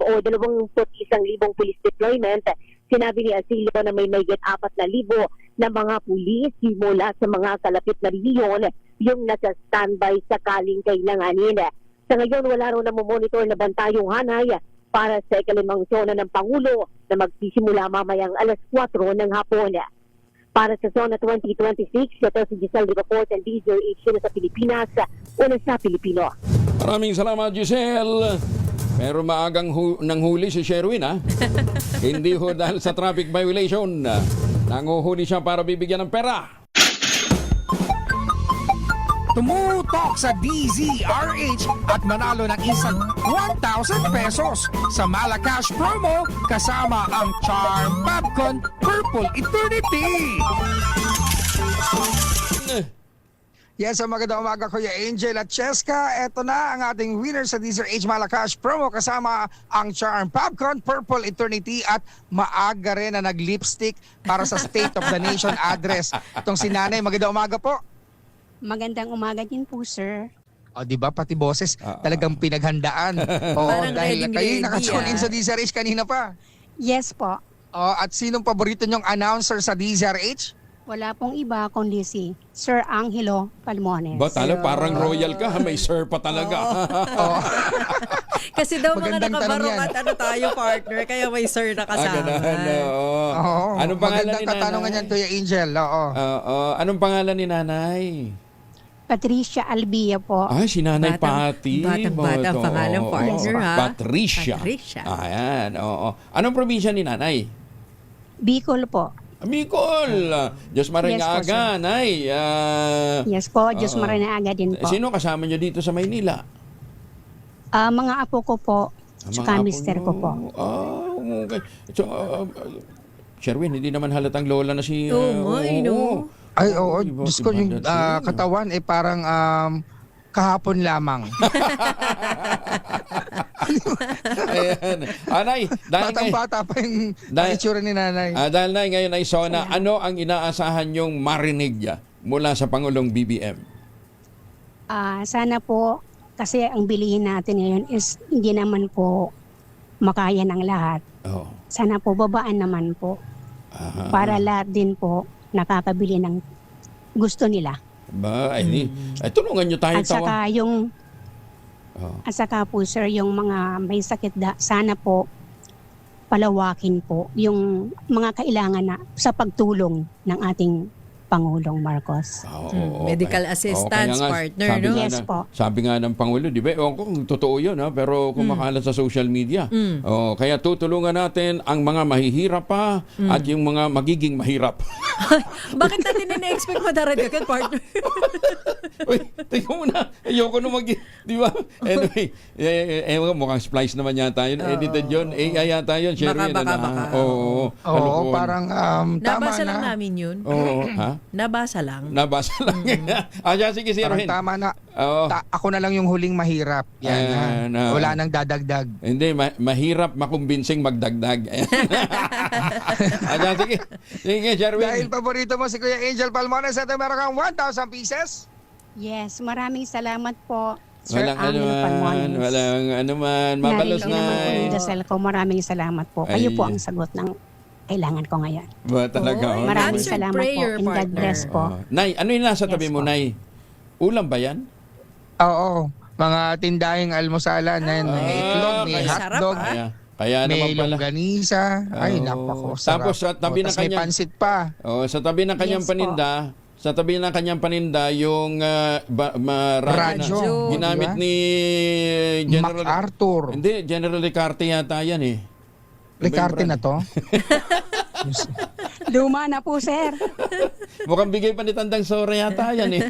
o 21,000 police deployment, sinabi ni Asilio na may mahigit 4,000 na mga pulis mula sa mga kalapit na rehiyon yung nasa-standby sakaling kailanganin. Sa ngayon, wala raw na monitor na bantayong hanay para sa ikalimang zona ng Pangulo na magsisimula mamayang alas 4 ng hapon. Para sa Zona 2026, ito si Giselle Rivaport and DZRH na sa Pilipinas, una sa Pilipino. Maraming salamat, Giselle. Pero maagang nanghuli si Sherwin, ha? Hindi ho dahil sa traffic violation. Nanguhuli siya para bibigyan ng pera. Tumutok sa DZRH at manalo ng isang 1,000 pesos sa Malacash promo kasama ang Charm Popcorn Purple Eternity. Yes, magandang umaga Kuya Angel at Cheska. Ito na ang ating winner sa DZRH Malacash promo kasama ang Charm Popcorn Purple Eternity at maaga rin na nag-lipstick para sa State of the Nation address. Itong si Nanay, magandang umaga po. Magandang umaga din po, sir. O, di ba pati boses talagang pinaghandaan. Oo, Parang dahil ready, kayo ready, nakatune in sa DZRH kanina pa. Yes po. O, at sinong paborito nyong announcer sa DZRH? Wala pong iba kundi si Sir Angelo Palmones. Ba, tala, parang royal ka, ha? May sir pa talaga. Kasi daw mga Magandang nakabarong tanong yan. at ano tayo partner, kaya may sir na kasama. Oo. Anong pangalan Magandang ni Nanay? katanungan yan, Kuya Angel. Oo. Anong pangalan ni Nanay? Patricia Albia po. Ay, si Nanay Pati. Batang-bata ang pangalan, partner, ha? Patricia. Ayan, oo. Anong probinsya ni Nanay? Bicol po. Bicol. Diyos Yes po, maringaga, sir. Nay. Yes po, Diyos maranaaga din po. Sino kasama niyo dito sa Maynila? Mga apo ko po, tsaka mister ko po. Okay. So, Sherwin, hindi naman halatang lola na si... Ay, oo. Diyos ko, yung katawan ay parang kahapon lamang. Ayan. Nay, dahil Batang-bata pa yung itsura ni Nanay. dahil Nay, ngayon ay SONA, ano ang inaasahan yung marinig mula sa Pangulong BBM? Sana po, kasi ang bilihin natin ngayon is hindi naman po makaya ng lahat. Sana po, babaan naman po. Para lahat din po nakakabili ng gusto nila. Ba, ay, tulungan nyo tayo At saka yung at saka po sir, yung mga may sakit sana po palawakin po yung mga kailangan na sa pagtulong ng ating Pangulong Marcos. Medical assistance, partner, no? Yes po. Sabi nga ng Pangulo, di ba? Ewan ko kung totoo yun, ha? Pero kumakalat sa social media. Kaya tutulungan natin ang mga mahihirap pa at yung mga magiging mahirap. Bakit natin na-expect madaragdagan, partner? Uy, tingnan mo na. Ayoko na di ba? Anyway, mukhang splice naman yata yun. Edited yun. AI yata yun. Sherwin. Baka. Oo, parang tama Nabasa na. lang namin yun. Oo, ha? Nabasa lang. Sige, Sir Parang Rohin. tama na. Ako na lang yung huling mahirap. Yan. Wala nang dadagdag. Hindi, mahirap makumbinsing magdagdag. Sige, Sherwin. Dahil paborito mo si Kuya Angel Palmones, ito meron kang 1,000 pieces. Yes, maraming salamat po. Sir Walang Angelo Palmones. Walang anuman. Mabalos Narinig naman po yung dasal ko. Maraming salamat po. Kayo po ang sagot ng kailangan ko ngayon. Ba talaga? Maraming salamat prayer, po. And God bless po. Nay, ano yung nasa tabi mo, Nay? Ulam ba yan? Oo. Mga tindahing almusalan. May itlog, may hotdog. Kaya may naman pala. longganisa. Ay, napako. Sarap. Tapos sa tabi ng may kanyang pansit pa. sa tabi ng kanyang paninda, sa tabi ng kanyang paninda yung radyo ginamit ni General MacArthur. Hindi, General Ricarte yata yan eh. Ricarte na to? Luma na po, sir. Mukhang bigay pa ni Tandang Sora yata yan eh.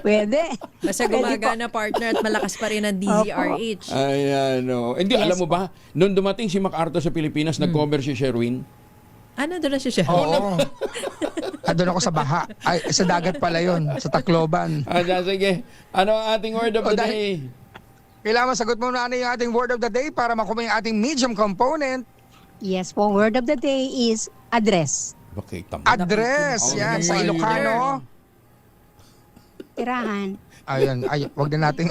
Pwede. Basta gumagana partner at malakas pa rin ang DZRH. Ayan, no. Hindi, Yes alam mo ba, nung dumating si MacArthur sa Pilipinas, nag-cover si Sherwin. Ano doon na siya? Oo. Doon ako sa baha. Ay, sa dagat pala yun. Sa Tacloban. Sige. Ano ang ating word of the day? Kailangan sagot mo na yung ating word of the day para makuha yung ating medium component. Yes po, word of the day is address. Okay, Address. Yan, sa Ilocano. Tirahan. Ayun, wag na nating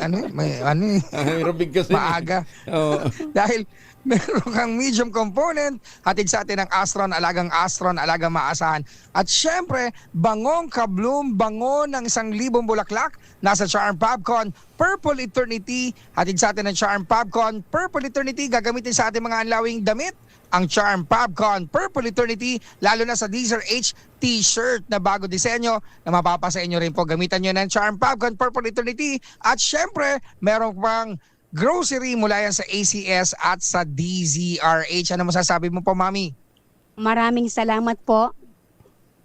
Robig kasi. maaga. Oo. Dahil meron kang medium component, hatid sa atin ng Astron, alagang maasahan. At syempre, bangong kabloom, bango ng 1,000 bulaklak, nasa Charm Popcorn, Purple Eternity, hatid sa atin ng Charm Popcorn, Purple Eternity, gagamitin sa ating mga anlawing damit, ang Charm Popcorn, Purple Eternity, lalo na sa Deezer H t-shirt na bago disenyo na mapapasa inyo rin po. Gamitan nyo ng Charm Popcorn, Purple Eternity, at syempre, meron pang grocery mula yan sa ACS at sa DZRH. Ano masasabi mo po, Mami? Maraming salamat po,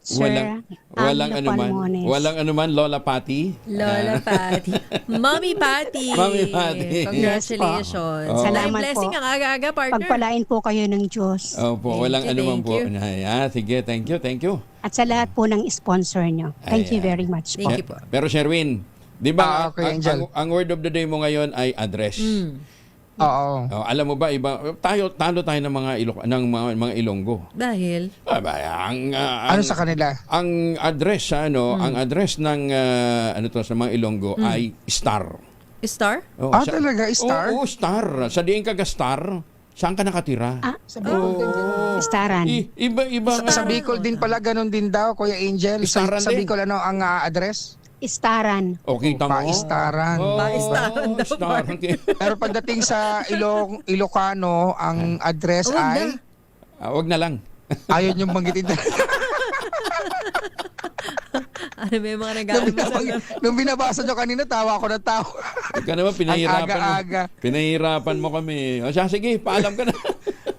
Sir. Walang Angelo anuman. Palmones. Walang anuman, Lola Patty. Lola Patty. Mommy Patty. Mommy Patty. Congratulations. Yes, Salamat Ay, blessing po. ang aga-aga, partner. Pagpalain po kayo ng Diyos. Opo, walang anuman po. Sige, thank you. At sa lahat po ng sponsor nyo. Thank you very much po. Thank you po. Pero Sherwin, di ba Okay, Angel. ang word of the day mo ngayon ay address. Oo. Alam mo ba, talo tayo ng mga Ilonggo. Dahil? Ano sa kanila? Ang address ang address ng sa mga Ilonggo ay star. Star? Talaga? Star? Oo, star. Sa diin ka star, saan ka nakatira? Staran. Iba Sa Bicol din pala, ganun din daw, Kuya Angel. Staran Sa din. Bicol, ano ang address? Staran. Okay, tamo. Paistaran. Paistaran daw, Staran. Pero pagdating sa Ilocano, ang address ay... Wag na lang. Ayaw niyong banggitin. Ano ba yung mga nag-aalmusal? Nung binabasa nyo kanina, tawa ako na tawa. Ika naman, aga-aga. Pinahirapan mo kami. Sige, paalam ka na.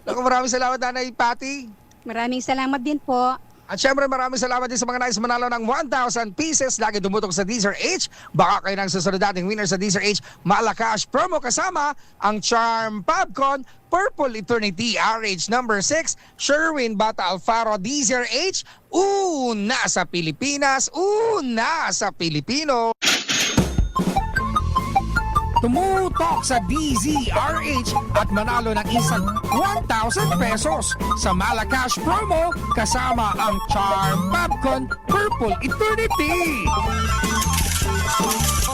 Naku, maraming salamat, Nanay Patty. Maraming salamat din po. At syempre maraming salamat din sa mga nais manalo ng 1,000 pieces. Lagi dumutok sa Deezer H. Baka kayo ng susunod dating winner sa Deezer H. Malakash promo kasama ang Charm Popcorn, Purple Eternity RH number 6, Sherwin Bata Alfaro Deezer H. Una sa Pilipinas, una sa Pilipino. Tumutok sa DZRH at manalo ng isang 1,000 pesos sa Malakash promo kasama ang Charm Popcorn Purple Eternity.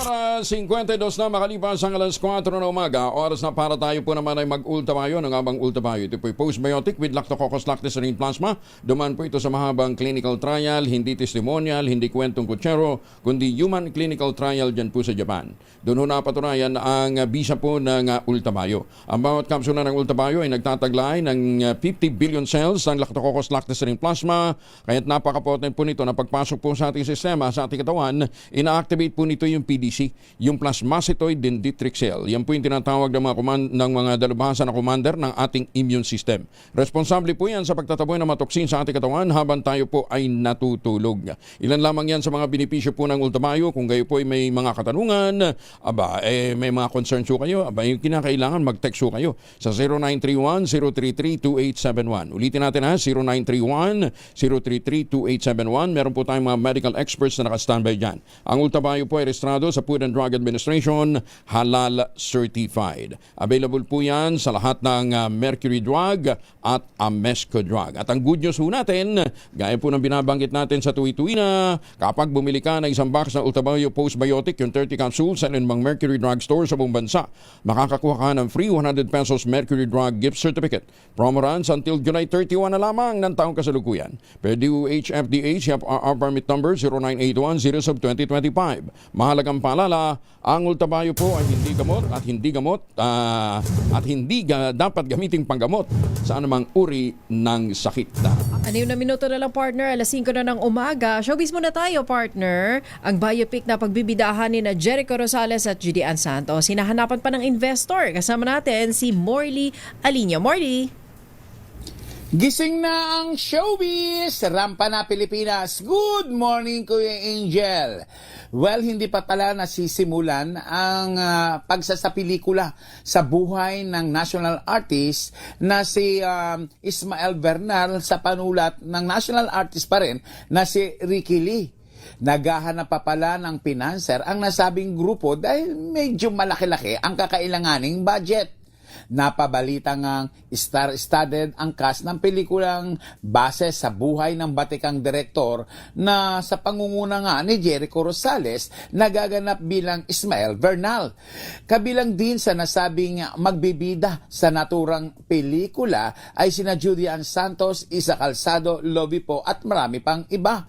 Oras 52 na makalipas ang alas 4 na umaga. Oras na para tayo po naman ay mag-ultamayo ng abang ultamayo. Ito po ay postbiotic with Lactococcus lactoserinine plasma. Duman po ito sa mahabang clinical trial, hindi testimonial, hindi kwentong kutsero, kundi human clinical trial dyan po sa Japan. Doon ho napatunayan ang bisa po ng ultamayo. Ang bawat kapsula ng ultamayo ay nagtataglay ng 50 billion cells ng Lactococcus lactoserinine plasma. Kaya't napakapotent po nito na pagpasok po sa ating sistema, sa ating katawan, ina-activate po nito yung PDC, yung plasmacytoid dendritic cell. Yan po yung tinatawag ng mga dalubhasa na commander ng ating immune system. Responsable po yan sa pagtataboy ng mga toksin sa ating katawan habang tayo po ay natutulog. Ilan lamang yan sa mga benepisyo po ng ultamayo. Kung kayo po ay may mga katanungan, may mga concerns po kayo, yung kinakailangan mag-text po kayo sa 0931-033-2871. Ulitin natin (0931-033-2871). Meron po tayong mga medical experts na naka-standby dyan. Ang ultamayo po ay registrado sa Food and Drug Administration, halal certified. Available po yan sa lahat ng Mercury Drug at Amesco Drug. At ang good news po natin, gaya po ng binabanggit natin sa tuwi-tuwi na, kapag bumili ka ng isang box na Ultamayo Postbiotic, yung 30 capsules sa ilang Mercury Drug Store sa buong bansa, makakakuha ka ng free 100 pesos Mercury Drug gift certificate. Promo runs until July 31 na lamang ng taong kasalukuyan. Pwede HFDA CFR permit number 0981-0/2025. Mahalagang paalala, ang Ultamayo po ay hindi gamot at hindi dapat gamiting panggamot sa anumang uri ng sakit. 6 na minuto na lang, partner. Alas 5 na ng umaga. Showbiz muna tayo, partner. Ang biopic na pagbibidahan ni na Jericho Rosales at Judy Ann Santos. Hinahanapan pa ng investor. Kasama natin si Morley Alinio. Morley! Gising na ang showbiz! Rampa na Pilipinas! Good morning, Kuya Angel! Well, hindi pa pala nasisimulan ang pagsasapelikula sa buhay ng national artist na si Ismael Bernal sa panulat ng national artist pa rin na si Ricky Lee. Naghahanap pa pala ng pinanser ang nasabing grupo dahil medyo malaki-laki ang kakailanganing budget. Napabalita ngang star-studded ang cast ng pelikulang base sa buhay ng batikang direktor na sa pangunguna nga ni Jericho Rosales nagaganap bilang Ismael Bernal. Kabilang din sa nasabing magbibida sa naturang pelikula ay sina Judy Ann Santos, Isa Calzado, Lovie Poe at marami pang iba.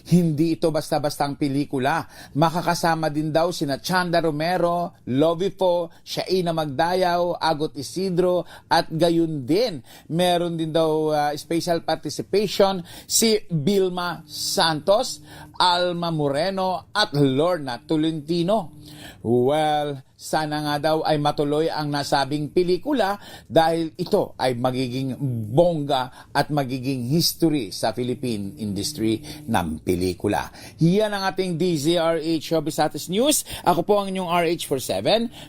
Hindi ito basta-bastang pelikula. Makakasama din daw sina Chanda Romero, Lovie Poe, Shaina Magdayaw, Agot Isidro at gayon din. Meron din daw special participation si Vilma Santos, Alma Moreno at Lorna Tolentino. Well, sana nga daw ay matuloy ang nasabing pelikula dahil ito ay magiging bongga at magiging history sa Philippine industry ng pelikula. Yan ang ating DZRH Showbiz Status News. Ako po ang inyong RH47.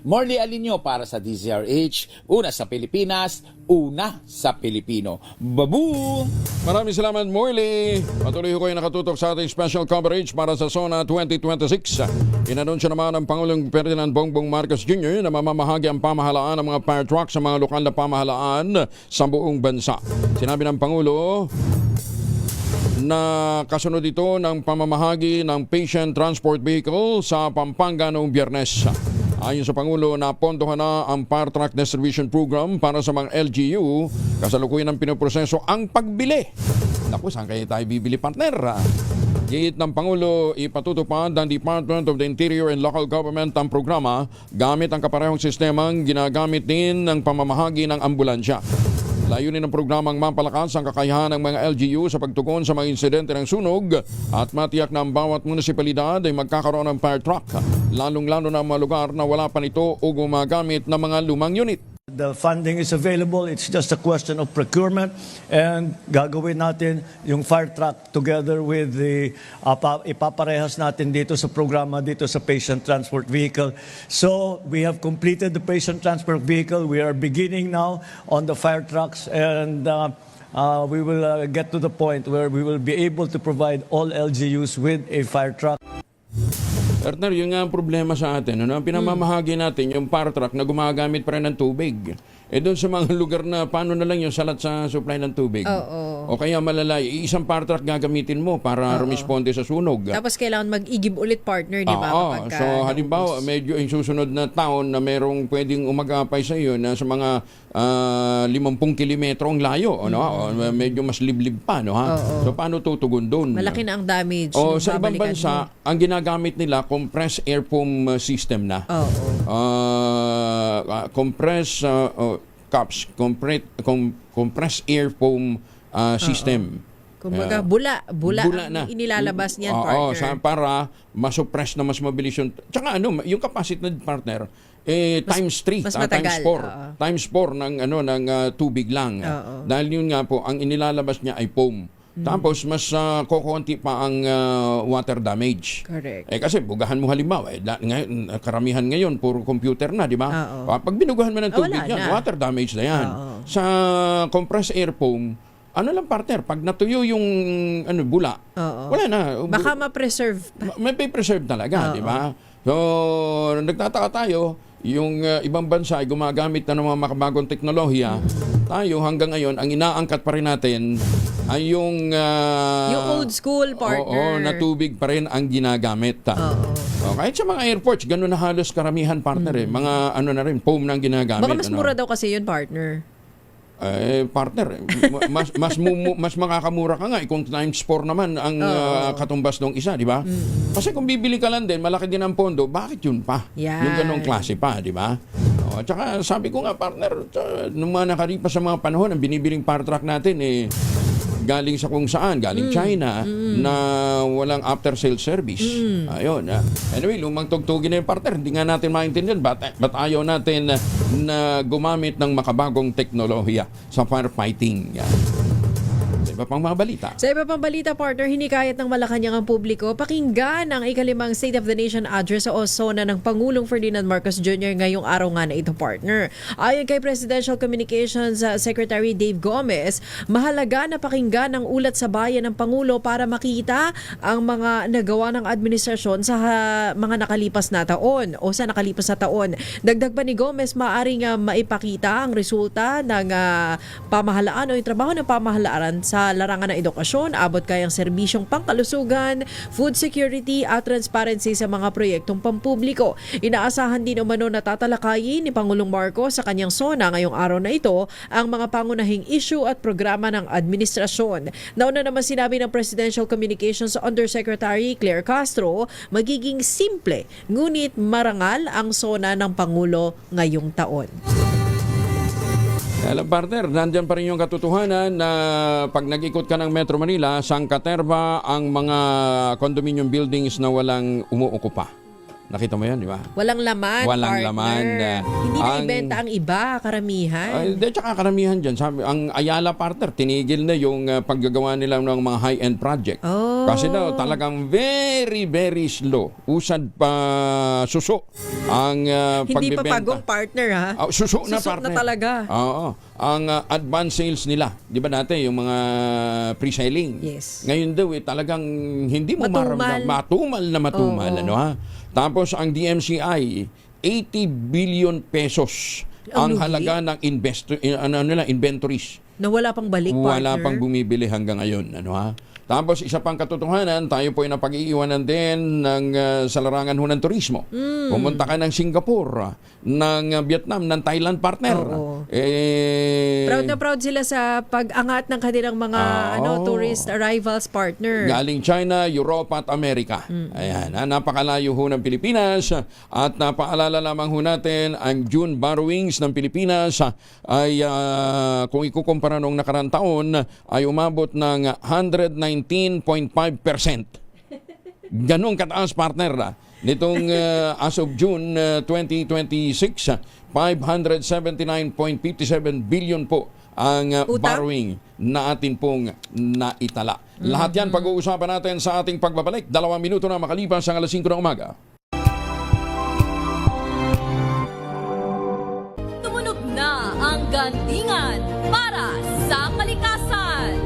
Morley Alinyo para sa DZRH. Una sa Pilipinas, una sa Pilipino. Babu! Maraming salamat, Morley. Patuloy ko kayo nakatutok sa ating special coverage para sa SONA 2026. Inanunsyo naman ng Pangulong Ferdinand Bongbong Marcos Jr. na mamamahagi ang pamahalaan ng mga fire truck sa mga lokal na pamahalaan sa buong bansa. Sinabi ng Pangulo na kasunod ito ng pamamahagi ng patient transport vehicle sa Pampanga noong Biyernes. Ayon sa Pangulo, napondohan na ang fire truck distribution program para sa mga LGU. Kasalukuyan ng pinoproseso ang pagbili. Naku, saan kayo tayo bibili, partner? Git ng Pangulo, ipatutupad ng Department of the Interior and Local Government ang programa gamit ang kaparehong sistemang ginagamit din ng pamamahagi ng ambulansya. Layunin ng programang mapalakas ang kakayahan ng mga LGU sa pagtugon sa mga insidente ng sunog at matiyak na ang bawat munisipalidad ay magkakaroon ng fire truck, lalong-lalo na mga lugar na wala pa nito o gumagamit ng mga lumang unit. The funding is available. It's just a question of procurement, and gagawin natin yung fire truck together with the ipaparehas natin dito sa programa dito sa patient transport vehicle. So we have completed the patient transport vehicle. We are beginning now on the fire trucks, and we will get to the point where we will be able to provide all LGUs with a fire truck. Partner, yun nga ang problema sa atin. Ano? Pinamamahagi natin yung fire truck na gumagamit pa rin ng tubig. Doon sa mga lugar na paano na lang yung salat sa supply ng tubig. O kaya malalay, isang fire truck gagamitin mo para rumisponde sa sunog. Tapos kailangan mag-igib ulit, partner, di ba? So halimbawa, medyo yung susunod na taon na merong pwedeng umagapay sa iyo na sa mga 50 kilometro ang layo. Medyo mas liblib pa. No, ha? So paano tutugon doon? Malaki na ang damage. Sa ibang bansa, ang ginagamit nila, compressed air foam system na. Compressed compressed air foam system. Kumbaga, bula na inilalabas niyan, partner. Para masuppress na mas mabilis yung... Tsaka yung capacity ng partner, times 3, times 4 ng tubig lang. Dahil yun nga po, ang inilalabas niya ay foam. Tapos mas kokonti pa ang water damage. Correct. Kasi bugahan mo halimbawa, karamihan ngayon puro computer na, di ba? Pag binugahan mo ng tubig yan, water damage na yan. Sa compressed air foam, ano lang, partner, pag natuyo yung bula, wala na. Baka ma-preserve. May preserve talaga, di ba? So, nagtataka tayo, yung ibang bansa ay gumagamit na ng mga makabagong teknolohiya. Tayo hanggang ngayon, ang inaangkat pa rin natin ay yung old school, partner. Na tubig pa rin ang ginagamit. Kahit sa mga airports, gano'n na halos karamihan, partner. Mga na rin, foam na ang ginagamit. Baka mas mura daw kasi yun, partner. Partner, mas makakamura ka nga kung times 4 naman ang katumbas ng isa, di ba? Kasi kung bibili ka lang din, malaki din ang pondo, bakit yun pa? Yung ganong klase pa, di ba? At saka sabi ko nga, partner, nung mga nakaripas sa mga panahon, ang binibiling fire truck natin, galing sa kung saan, galing China, na walang after-sale service. Ayun. Anyway, lumang tugtugin na yung partner. Hindi nga natin maintindihan ba't ayaw natin na gumamit ng makabagong teknolohiya sa firefighting. iba pang mga balita. Sa iba pang balita, partner, hinikayat ng Malacanang ang publiko pakinggan ang ikalimang State of the Nation address sa Osona ng Pangulong Ferdinand Marcos Jr. ngayong araw nga na ito, partner. Ayon kay Presidential Communications Secretary Dave Gomez, mahalaga na pakinggan ang ulat sa bayan ng Pangulo para makita ang mga nagawa ng administrasyon sa mga nakalipas na taon o sa nakalipas na taon. Dagdag pa ni Gomez, maaaring maipakita ang resulta ng pamahalaan o yung trabaho ng pamahalaan sa larangan ng edukasyon, abot kayang serbisyong pangkalusugan, food security at transparency sa mga proyektong pampubliko. Inaasahan din umano na tatalakayin ni Pangulong Marcos sa kanyang SONA ngayong araw na ito ang mga pangunahing issue at programa ng administrasyon. Nauna naman sinabi ng Presidential Communications Undersecretary Claire Castro, magiging simple ngunit marangal ang SONA ng Pangulo ngayong taon. Alam, partner, nandyan pa rin yung katotohanan na pag nag-ikot ka ng Metro Manila, sangkaterba ang mga condominium buildings na walang umuukupa. Nakita mo yan, di ba? Walang laman, Walang partner. laman. Hindi na ibenta ang iba, karamihan. Hindi, tsaka karamihan dyan. Sabi, ang Ayala, partner, tinigil na yung paggagawa nila ng mga high-end project. Oh. Kasi daw, talagang very, very slow. Usad pa suso ang Hindi pagbibenta. pa pagong, partner, ha? Suso na, Suso partner. na talaga. Oo. Ang advance sales nila, di ba dati, yung mga pre-selling. Yes. Ngayon daw, talagang hindi mo maramdaman. Matumal. Ano, ha? Tapos ang DMCI, 80 billion pesos ang halaga ng inventories. Na wala pang balik, partner. Wala pang bumibili hanggang ngayon. Ano, ha? Tapos isa pang katotohanan, tayo po ay napag-iiwanan din ng sa larangan ho ng turismo. Pumunta ka ng Singapore, ng Vietnam, ng Thailand, partner. Proud na proud sila sa pag-angat ng kanilang mga tourist arrivals, partner. Galing China, Europa at Amerika. Ayan, napakalayo ho ng Pilipinas. At napaalala lamang ho natin, ang June borrowings ng Pilipinas ay kung ikukumpara noong nakarang taon ay umabot ng 119.5%. Ganong kataas, partner. Nitong as of June 2026, 579.57 billion po ang borrowing na atin pong naitala. Lahat yan pag-uusapan natin sa ating pagbabalik. 2 minuto na makalipas ang 5:00 ng umaga. Tumunog na ang gandingan para sa kalikasan.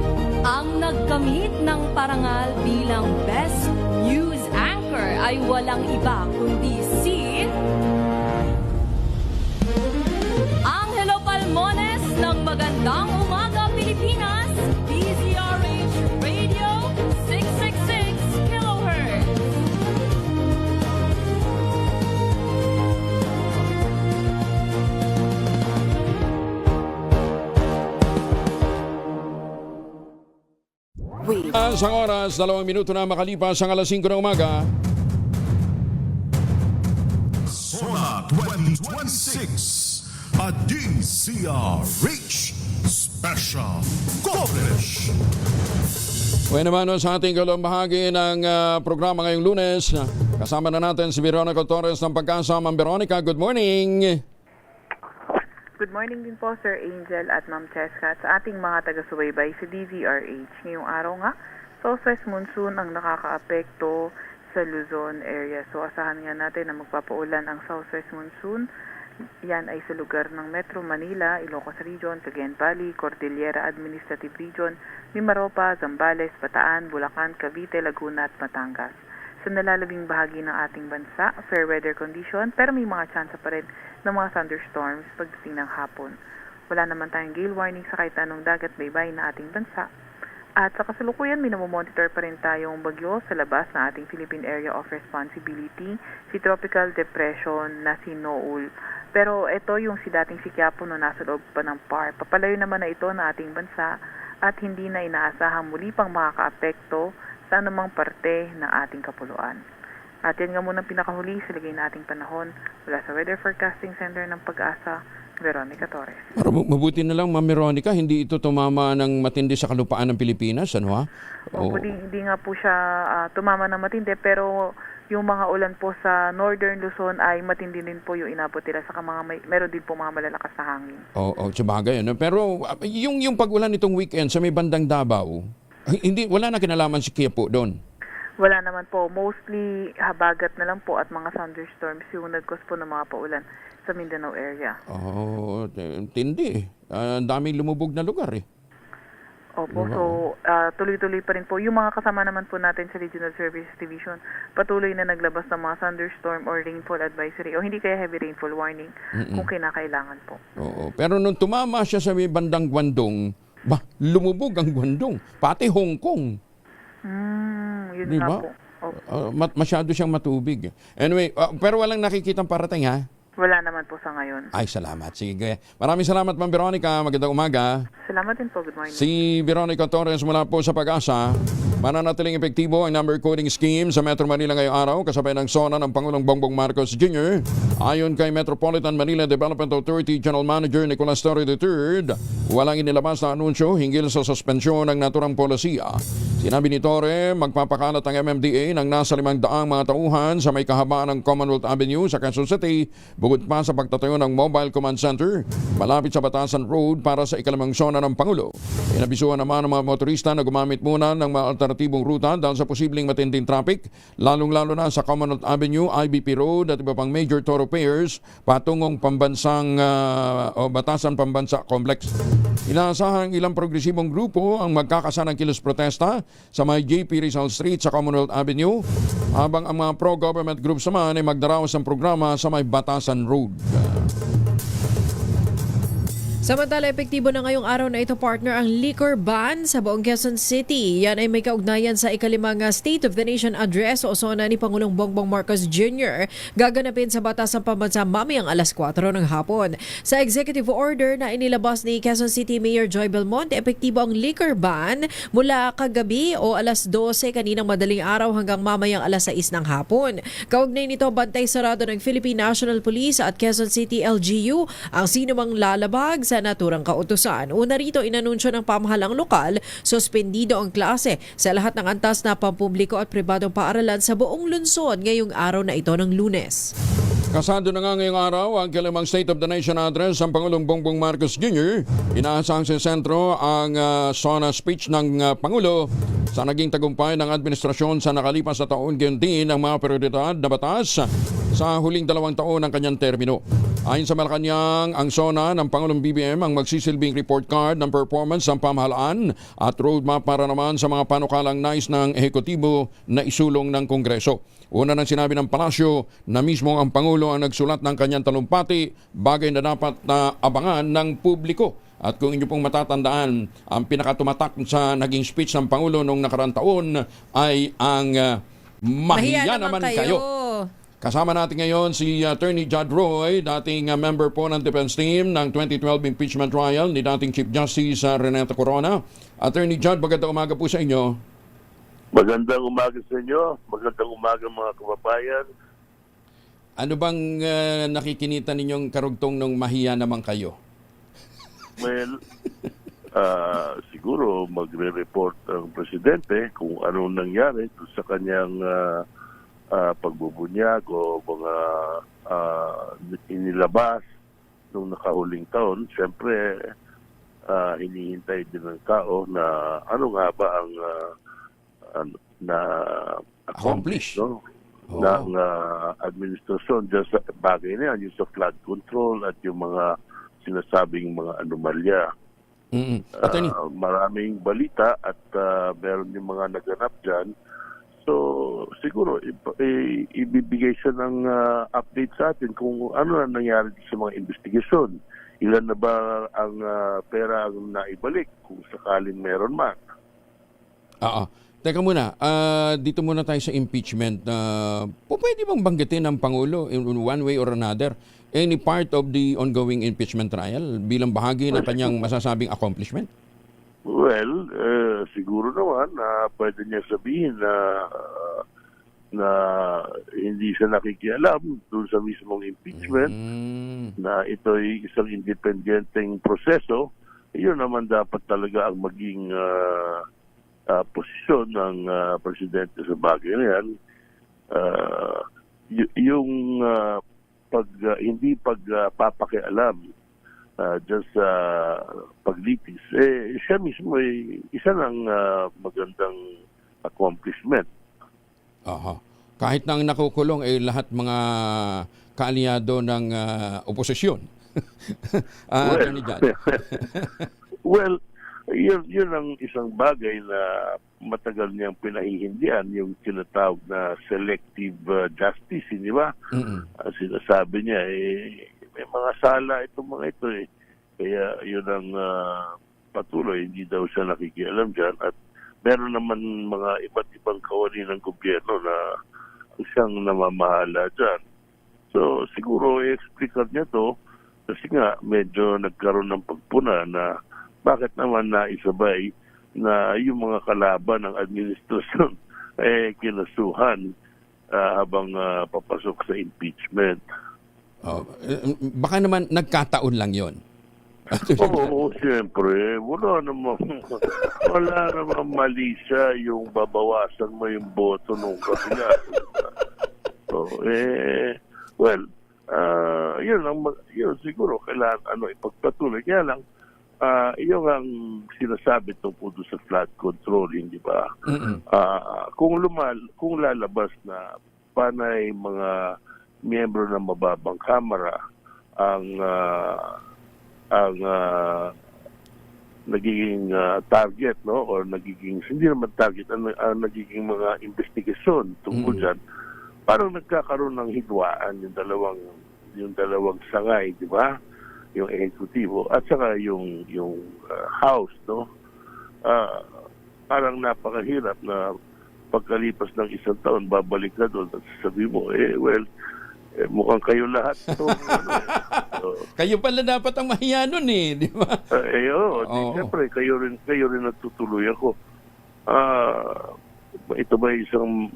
Ang nagkamit ng parangal bilang Best News Anchor ay walang iba kundi si Angelo Palmones ng Magandang Umaga Pilipinas, DZRH Radio 666 kHz. Sa oras, 2 minuto na makalipas ang 5:00 ng umaga. SONA 2026, a DZRH special coverage. Bueno naman sa ating kalawang bahagi ng programa ngayong Lunes. Kasama na natin si Veronica Torres ng Pag-asa. Ma'am Veronica, good morning. Good morning din po Sir Angel at Ma'am Cheska at sa ating mga taga-subaybay sa DZRH. Ngayong araw nga, southwest monsoon ang nakakaapekto sa Luzon area. So asahan nga natin na magpapaulan ang southwest monsoon. Yan ay sa lugar ng Metro Manila, Ilocos Region, Cagayan Valley, Cordillera Administrative Region, Mimaropa, Zambales, Bataan, Bulacan, Cavite, Laguna at Batangas. Sa nalalabing bahagi ng ating bansa, fair weather condition pero may mga tsansa pa rin ng mga thunderstorms pagdating ng hapon. Wala naman tayong gale warning sa kahit anong dagat baybay na ating bansa. At sa kasalukuyan, minamomonitor pa rin tayong bagyo sa labas ng ating Philippine Area of Responsibility, si Tropical Depression na si Noul. Pero ito yung si dating si Quiapo no nasa loob pa ng PAR. Papalayo naman na ito na ating bansa at hindi na inaasahang muli pang makakaapekto sa anumang parte ng ating kapuluan. At yan nga muna pinakahuli sa lagay na ating panahon mula sa Weather Forecasting Center ng Pag-asa. Veronica Torres. Pero mabuti na lang, Ma'am Veronica, hindi ito tumama ng matindi sa kalupaan ng Pilipinas, ano ha? Opo, hindi nga po siya tumama ng matindi, pero yung mga ulan po sa Northern Luzon ay matindi din po yung inabot nila, saka meron din po mga malalakas na hangin. Oo, sabagay. Ano? Pero yung pag-ulan nitong weekend sa may bandang Davao, wala na kinalaman si Quiapo doon. Wala naman po. Mostly habagat na lang po at mga thunderstorms yung nag-cause po ng mga paulan sa Mindanao area. Oo, tindi. Ang daming lumubog na lugar eh. Opo, so tuloy-tuloy pa rin po. Yung mga kasama naman po natin sa Regional Services Division, patuloy na naglabas ng mga thunderstorm or rainfall advisory o hindi kaya heavy rainfall warning kung kinakailangan po. Oo, pero nung tumama siya sa may bandang Guandong, lumubog ang Guandong, pati Hong Kong. Yun Di nga ba? po. Masyado siyang matubig. Anyway, pero walang nakikitang parating ha? Wala naman po sa ngayon. Ay, salamat. Sige. Maraming salamat, Ma'am Veronica. Magandang umaga. Salamat din po. Good morning. Si Veronica Torres mula po sa Pag-asa. Mananatiling epektibo ang number coding scheme sa Metro Manila ngayong araw kasabay ng SONA ng Pangulong Bongbong Marcos Jr. Ayon kay Metropolitan Manila Development Authority General Manager Nicolas Torre III, walang inilabas na anunsyo hinggil sa suspensyon ng naturang polisiya. Sinabi ni Torre, magpapakalat ang MMDA ng nasa 500 mga tauhan sa may kahabaan ng Commonwealth Avenue sa Quezon City, bukod pa sa pagtatayo ng Mobile Command Center malapit sa Batasan Road para sa ikalimang SONA ng Pangulo. Inabisuhan naman ng mga motorista na gumamit muna ng mga alternatibong ruta dahil sa posibleng matinding traffic, lalong-lalo na sa Commonwealth Avenue, IBP Road at iba pang major thoroughfares patungong pambansang Batasan Pambansa Complex. Inaasahan ilang progresibong grupo ang magkakasanang kilos protesta sa may JP Rizal Street sa Commonwealth Avenue, habang ang mga pro-government groups naman ay magdaraos ng programa sa may Batasan Road. Samantala, epektibo na ngayong araw na ito, partner, ang liquor ban sa buong Quezon City. Yan ay may kaugnayan sa ikalimang State of the Nation Address o SONA ni Pangulong Bongbong Marcos Jr. gaganapin sa Batasan Pambansa mamayang alas 4 ng hapon. Sa executive order na inilabas ni Quezon City Mayor Joy Belmonte, epektibo ang liquor ban mula kagabi o alas 12 kaninang madaling araw hanggang mamayang alas 6 ng hapon. Kaugnay nito, bantay sarado ng Philippine National Police at Quezon City LGU ang sinumang lalabag sa naturang kautusan. Una rito, inanunsyo ng pamahalang lokal, suspendido ang klase sa lahat ng antas na pampubliko at pribadong paaralan sa buong lungsod ngayong araw na ito ng Lunes. Kasado na nga ngayong araw ang kalimang State of the Nation Address ng Pangulong Bongbong Marcos Jr. Inaasang sa sentro ang SONA speech ng Pangulo sa naging tagumpay ng administrasyon sa nakalipas na taon, gayon din ang mga prioridad na batas sa huling 2 taon ng kanyang termino. Ayon sa Malacanang, ang SONA ng Pangulong BBM ang magsisilbing report card ng performance ng pamahalaan at roadmap para naman sa mga panukalang nais ng ehekutibo na isulong ng Kongreso. Una nang sinabi ng Palasyo na mismo ang Pangulo ang nagsulat ng kanyang talumpati, bagay na dapat na abangan ng publiko. At kung inyo pong matatandaan, ang pinakatumatak sa naging speech ng Pangulo noong nakaraang taon ay ang mahiya naman kayo. Kasama natin ngayon si Attorney Judd Roy, dating member po ng defense team ng 2012 impeachment trial ni dating Chief Justice Renata Corona. Attorney Judd, magandang umaga po sa inyo. Magandang umaga sa inyo. Magandang umaga mga kababayan. Ano bang nakikinita ninyong karugtong ng mahiya naman kayo? Well, siguro magre-report ang presidente kung anong nangyari sa kanyang pagbubunyag o mga inilabas nung nakahuling taon. Siyempre, hinihintay din ng tao na ano nga ba ang na accomplish, no? Ng administrasyon dyan sa bagay na yan, yung sa flood control at yung mga sinasabing mga anomalya. Maraming balita at meron din mga naganap dyan. So, siguro, ibibigay siya ng update sa atin kung ano na nangyari sa mga investigasyon. Ilan na ba ang pera ang naibalik kung sakaling meron man. Teka muna, dito muna tayo sa impeachment. Pwede bang banggitin ng Pangulo in one way or another any part of the ongoing impeachment trial bilang bahagi ng kanyang masasabing accomplishment? Well, siguro naman na pwede niya sabihin na hindi siya nakikialam doon sa mismong impeachment, na ito ay isang independenteng proseso, yun naman dapat talaga ang maging posisyon ng presidente sa bagay na yan. Yung hindi pagpapakialam dyan sa paglitis, siya mismo ay isa ng magandang accomplishment. Aha. Kahit na ang nakukulong ay lahat mga kaalyado ng oposisyon. Well, yun ang isang bagay na matagal niyang pinahihindihan, yung tinatawag na selective justice, di ba? Sinasabi niya, may mga sala itong mga ito eh. Kaya yun ang patuloy, hindi daw siya nakikialam dyan. At meron naman mga iba't ibang kawani ng gobyerno na siyang namamahala dyan. So siguro i-explicar niya to kasi nga medyo nagkaroon ng pagpuna na bakit naman naisabay na yung mga kalaban ng administrasyon kinasuhan habang papasok sa impeachment. Baka naman nagkataon lang yon. Oo, siyempre. Wala namang mali siya yung babawasan mo yung boto nung kabila. So, yun siguro kailangan ipagpatuloy. Kaya lang, yun ang sinasabi tungkol sa flood control, hindi ba? Kung lalabas na panay mga miyembro ng mababang kamara ang nagiging target, no, or nagiging hindi naman target, ang nagiging mga investigasyon tungkol dyan, parang nagkakaroon ng hidwaan yung dalawang sangay, di ba? Yung ehekutibo at saka yung house, no. Parang napakahirap na pagkalipas ng isang taon babalik ka doon at sabi mo, mukhang kayo lahat ito. Kayo pala dapat ang mahiya nun eh, di ba? Siyempre, kayo rin nagtutuloy ako. Ito ba isang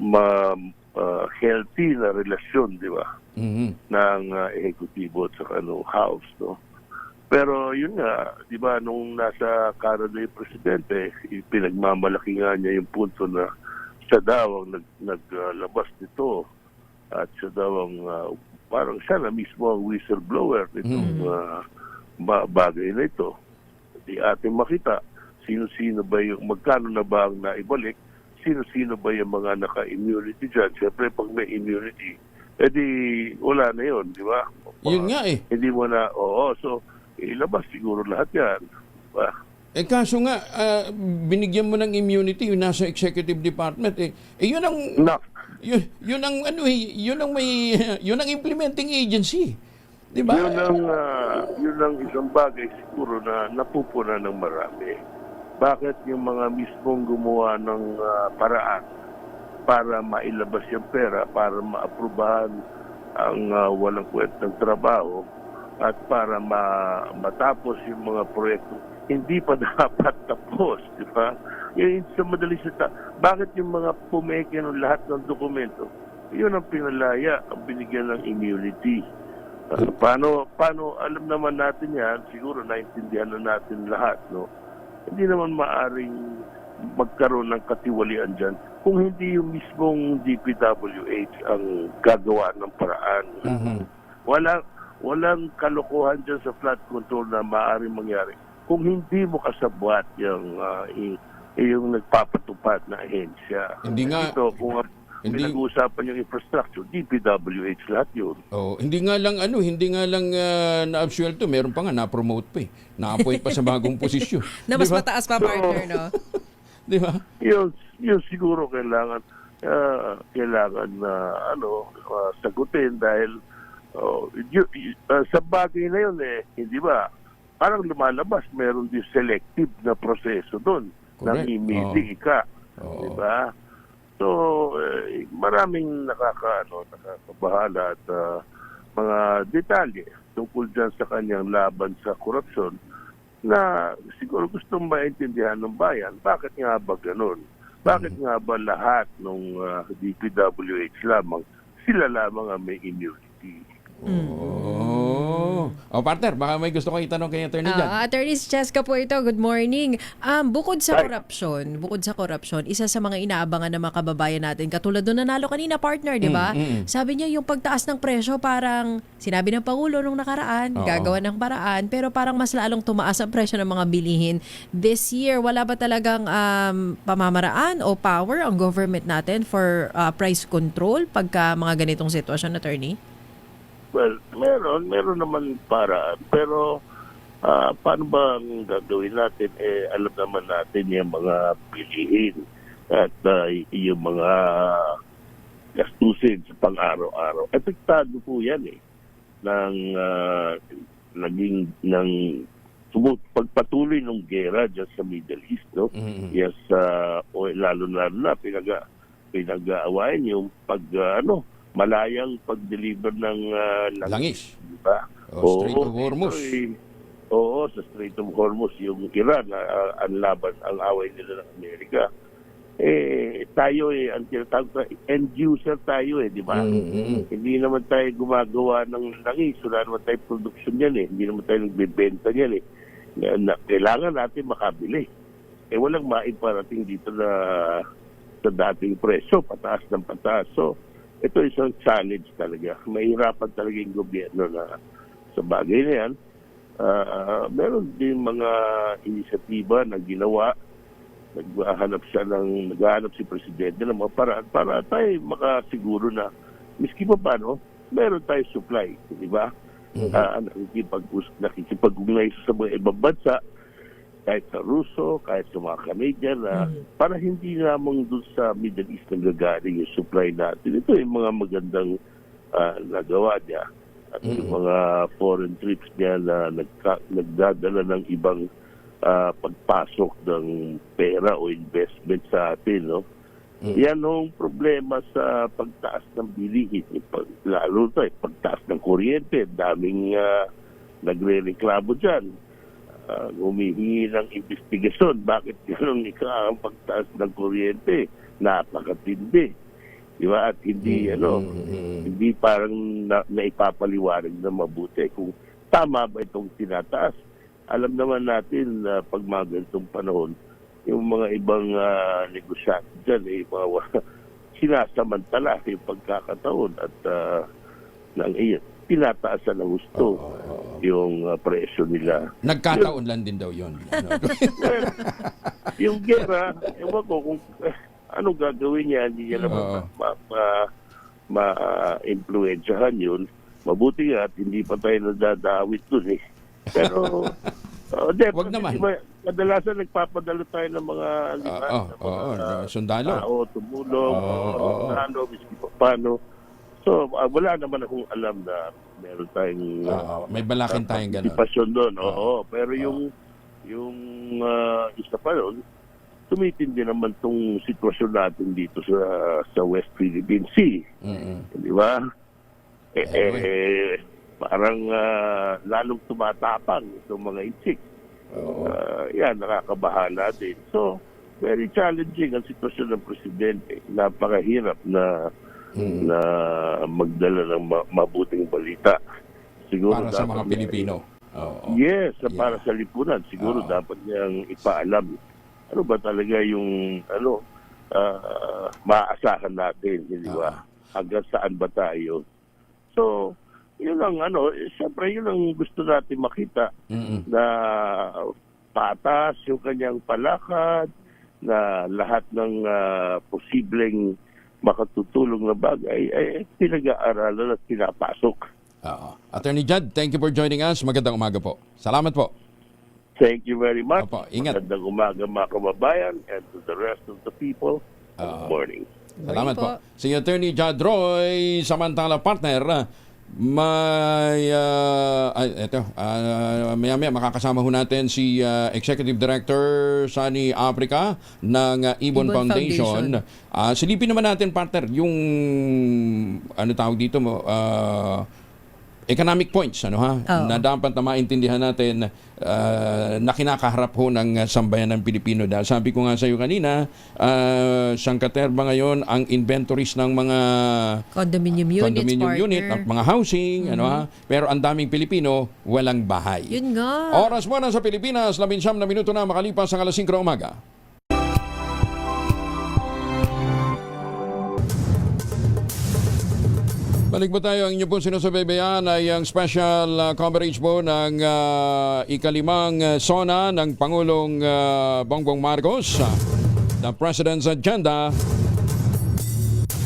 healthy na relasyon, di ba? Ng ehekutibo at saka house, no? Pero yun nga, di ba, nung nasa Canada yung presidente, pinagmamalaki nga niya yung punto na siya daw ang naglabas nito. At siya daw ang, parang siya na mismo ang whistleblower nitong bagay na ito. Di ating makita sino-sino ba yung, magkano na ba ang naibalik, sino-sino ba yung mga naka-immunity dyan. Siyempre, pag may immunity, edi wala na yun, di ba? Yun nga eh. Hindi mo na, so ilabas siguro lahat yan. Diba? Kaso nga, binigyan mo ng immunity yung nasa executive department. Yun ang... Yun ang implementing agency. Di ba? Yun ang isang bagay siguro na napupuna ng marami. Bakit yung mga mismong gumawa ng paraan para mailabas yung pera, para maaprubahan ang walang kwentang trabaho at para matapos yung mga proyekto, hindi pa dapat tapos, di ba? Sa madaling salita, bakit yung mga pumeke ng lahat ng dokumento, yun ang pinalaya, ang binigyan ng immunity. Paano, alam naman natin yan, siguro naintindihan na natin lahat, no? Hindi naman maaring magkaroon ng katiwalian dyan kung hindi yung mismong DPWH ang gagawa ng paraan. Walang kalokohan dyan sa flood control na maaaring mangyari kung hindi mo kasabwat yung nagpapatupad na ahensya. Hindi nga. Ito, kung pinag-uusapan yung infrastructure, DPWH lahat yun. Hindi nga lang na-absuelto, meron pa nga na-promote pa eh. Na-appoint pa sa bagong posisyon. Na mas mataas pa, partner, no? Di ba? Yun siguro kailangan na sagutin dahil sa bagay na yun hindi ba? Parang lumalabas, meron din selective na proseso doon. Namimili ka. Diba? So, maraming nakakabahala at mga detalye tungkol dyan sa kanyang laban sa korupsyon na siguro gustong maintindihan ng bayan. Bakit nga ba ganun? Bakit nga ba lahat ng DPWH lamang, sila lamang ang may immunity? Partner, baka may gusto kong itanong kay Attorney Jan. Attorney Cheska po ito, good morning. Bukod sa korupsyon, isa sa mga inaabangan ng mga kababayan natin, katulad doon nanalo kanina, partner, di ba? Sabi niya yung pagtaas ng presyo, parang sinabi ng Pangulo nung nakaraan, gagawa ng paraan, pero parang mas lalong tumaas ang presyo ng mga bilihin. This year, wala ba talagang pamamaraan o power ang government natin for price control pagka mga ganitong sitwasyon, attorney? Well, meron naman para. Pero paano ba ang gagawin natin? Alam naman natin yung mga bilihin at yung mga gastusin sa pang-araw-araw. Epektado po yan ng pagpatuloy ng gera dyan sa Middle East, no? Yes, lalo na pinag-aawayan yung malayang pag-deliver ng langis. Diba? Strait of Hormuz. Sa Strait of Hormuz, yung Iran, ang away nila ng Amerika. Tayo ang tinatawag na end user tayo di ba? Hindi naman tayo gumagawa ng langis. Wala naman tayo production yan Hindi naman tayo nagbebenta yan Kailangan natin makabili. Walang maiparating dito na sa dating presyo, pataas ng pataas. So, ito isang challenge talaga. Mahirapan talaga yung gobyerno na sa bagay na yan. Meron din mga inisyatiba na ginawa. Naghahanap si Presidente ng mga paraan para tayo makasiguro na miski pa paano, meron tayo supply. Di ba? Nakikipag-ugnay sa mga ibang bansa, kahit sa Ruso, kahit sa mga Canadian, para hindi lamang doon sa Middle East nanggagaling yung supply natin. Ito yung mga magandang nagawa niya. At yung mga foreign trips niya na nagdadala ng ibang pagpasok ng pera o investment sa atin. No? Yan ang problema sa pagtaas ng bilihin. Lalo tayo, pagtaas ng kuryente. Daming nagre-reklamo dyan. Humihingi ng investigasyon. Bakit gano'n ang pagtaas ng kuryente? Napakatindi. Di ba? At hindi, hindi parang naipapaliwanag na mabuti kung tama ba itong tinataas. Alam naman natin na pag mga ganitong panahon, yung mga ibang negosyante dyan, sinasamantala yung pagkakataon at ng iyan. Tinataasan ng gusto yung presyo nila. Nagkataon lang din daw yun. Yung gera, ewan ko kung anong gagawin niya, hindi niya naman ma-influensyahan yun. Mabuti nga at hindi pa tayo nadadawit dun Pero, wag naman. Kadalasan nagpapadala tayo ng mga sundalo. Tumulong, miski pa paano. So, wala naman akong alam na meron tayong may balakin tayong gano'n. Participation doon. Pero yung isa pa doon, tumitindi naman tong sitwasyon natin dito sa West Philippine Sea. Di ba? Parang lalong tumatapang itong mga insik. Yan, nakakabahala din. So, very challenging ang sitwasyon ng Presidente. Napakahirap na magdala ng mabuting balita. Siguro para sa mga Pilipino. Yes, para sa lipunan. Siguro dapat niyang ipaalam. Ano ba talaga yung maaasahan natin, di ba? Hanggang saan ba tayo? So, yun ang siyempre yun ang gusto natin makita na patas yung kanyang palakad, na lahat ng posibleng makatutulong na bagay ay pinag-aaralan at pinapasok. Attorney Judd, thank you for joining us. Magandang umaga po. Salamat po. Thank you very much. Ingat. Magandang umaga mga kababayan and to the rest of the people. Good morning. Salamat po. Si Attorney Judd Roy, samantala partner, maya makakasama ho natin si Executive Director Sunny Africa ng Ibon Foundation. Silipin naman natin, partner, yung tawag dito economic points na dapat na maintindihan natin na kinakaharap ho ng sambayan ng Pilipino. Dahil sabi ko nga sa iyo kanina, sangkaterba ngayon ang inventories ng mga condominium unit at mga housing, pero ang daming Pilipino walang bahay. Yun nga. Oras mo na sa Pilipinas, 19 na minuto na makalipas ang alas 5 ng umaga. Balik po tayo. Ang inyo po sinusubaybayan ay ang special coverage po ng ikalimang SONA ng Pangulong Bongbong Marcos, the President's Agenda.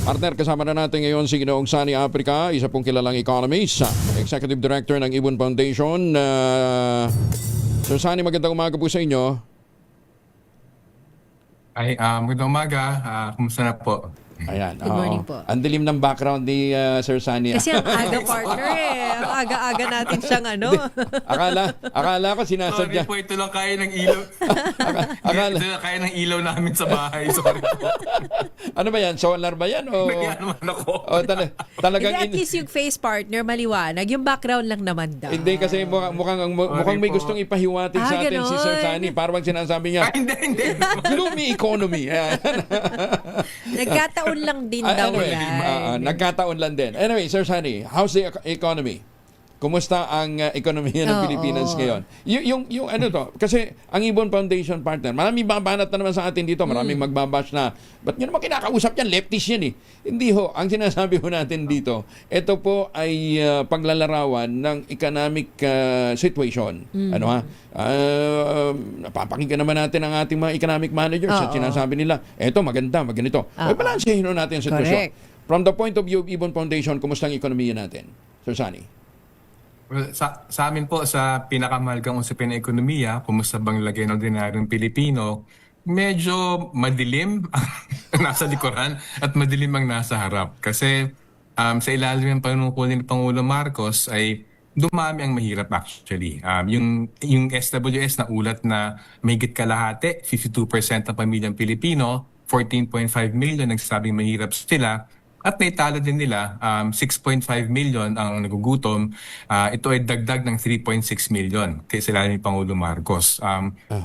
Partner, kasama na natin ngayon si Ginoong Sunny Africa, isa pong kilalang economist, Executive Director ng Ibon Foundation. Sir Sunny, magandang umaga po sa inyo. Ay, magandang umaga. Kumusta na po? Ayan. Good morning po. Ang dilim ng background ni Sir Sunny. Kasi ang aga partner Ang aga-aga natin siyang Akala ko sinasadya. Sorry po, ito lang kaya ng ilaw. Ito lang kaya ng ilaw namin sa bahay. Sorry po. Ano ba yan? Solar ba yan? O naman ako. Talagang Hindi, at least yung face partner maliwanag. Yung background lang naman daw. Hindi kasi mukhang may gustong ipahiwatig sa atin si Sir Sunny. Parang sinasabi niya, hindi. gloomy economy. Nagkataon lang din daw yan. Nagkataon lang din. Anyway, Sir Sunny, how's the economy? Kumusta ang ekonomiya ng Pilipinas ngayon? Yung ano to, kasi ang Ibon Foundation partner, maraming babanat na naman sa atin dito, maraming magbabash na, ba't nyo naman kinakausap yan? Leftist yan eh. Hindi ho, ang sinasabi ho natin dito, ito po ay paglalarawan ng economic situation. Napapakinggan naman natin ang ating mga economic managers at sinasabi nila, eto maganda, maganito. Balansehin ho natin ang sitwasyon. From the point of view of Ibon Foundation, kumusta ang ekonomiya natin? Sir Sunny? Well, sa amin po, sa pinakamahalagang usapin ng ekonomiya, kumusta bang lagay ng ordinaryong Pilipino, medyo madilim ang nasa likuran at madilim ang nasa harap. Kasi sa ilalim ng panunungkulan ni Pangulo Marcos ay dumami ang mahirap actually. Yung SWS na ulat na mahigit kalahati, 52% ng pamilyang Pilipino, 14.5 million nagsasabing mahirap sila. At naitala din nila, 6.5 million ang nagugutom. Ito ay dagdag ng 3.6 million kay sila ni Pangulo Marcos.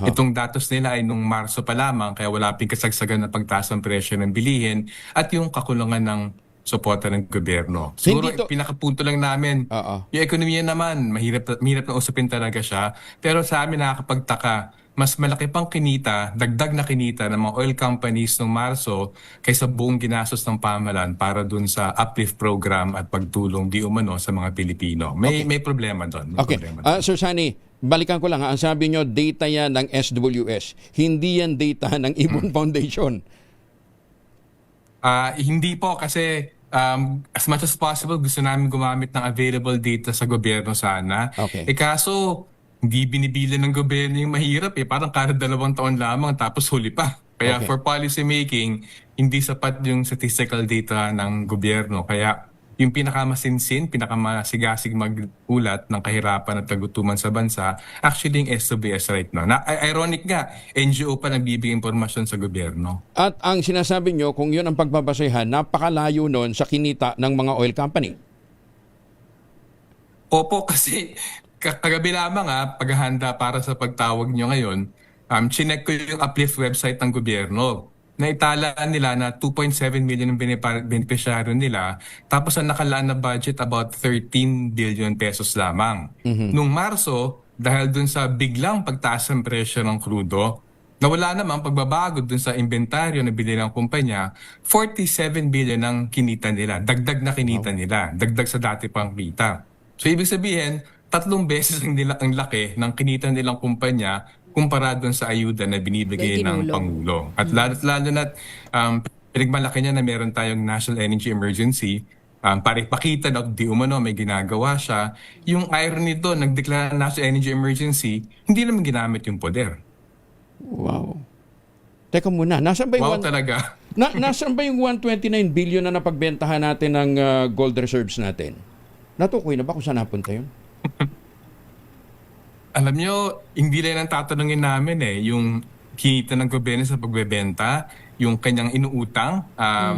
Itong datos nila ay nung Marso pa lamang, kaya wala ping kasagsagan na pagtaas ng presyo ng bilihin at yung kakulangan ng suporta ng gobyerno. Siguro pinakapunto lang namin, yung ekonomiya naman, mahirap na usapin talaga siya. Pero sa amin nakakapagtaka, mas malaki pang kinita, dagdag na kinita ng mga oil companies noong Marso kaysa buong ginastos ng pamahalaan para dun sa uplift program at pagtulong di umano sa mga Pilipino. May problema doon. Sir Sunny, balikan ko lang. Ang sabi nyo, data yan ng SWS. Hindi yan data ng Ibon Foundation. Hindi po kasi as much as possible gusto namin gumamit ng available data sa gobyerno sana. Kaso hindi binibilan ng gobyerno yung mahirap parang kada 2 taon lamang tapos huli pa. Kaya for policy making, hindi sapat yung statistical data ng gobyerno. Kaya yung pinakamasinsin, pinakamasigasig mag-ulat ng kahirapan at kagutuman sa bansa, actually yung SWS right now. Ironic nga, NGO pa nagbibigay impormasyon sa gobyerno. At ang sinasabi nyo, kung yun ang pagbabasehan, napakalayo nun sa kinita ng mga oil company. Opo, kasi kagabi lamang paghahanda para sa pagtawag nyo ngayon, chinek ko yung uplift website ng gobyerno. Naitala nila na 2.7 million ang beneficiaryo nila, tapos ang nakalaan na budget about 13 billion pesos lamang. Nung Marso, dahil dun sa biglang pagtaas ng presyo ng krudo, nawala naman pagbabago dun sa inventaryo na binili ng kumpanya, 47 billion ang kinita nila, dagdag na kinita nila, dagdag sa dati pang kita. So ibig sabihin, 3 beses ang laki ng kinita nilang kumpanya kumpara doon sa ayuda na binibigay ng Pangulo. At lalo na pinagmalaki niya na meron tayong National Energy Emergency para ipakita na di umano may ginagawa siya. Yung irony doon, nagdeklara ng National Energy Emergency, hindi naman ginamit yung poder. Wow. Teka muna, nasaan ba yung talaga. Nasaan ba yung 129 billion na napagbentahan natin ng gold reserves natin? Natukoy na ba kung saan napunta yun? Alam nyo, hindi lang ang tatanungin namin yung kinita ng gobyerno sa pagbebenta, yung kanyang inuutang.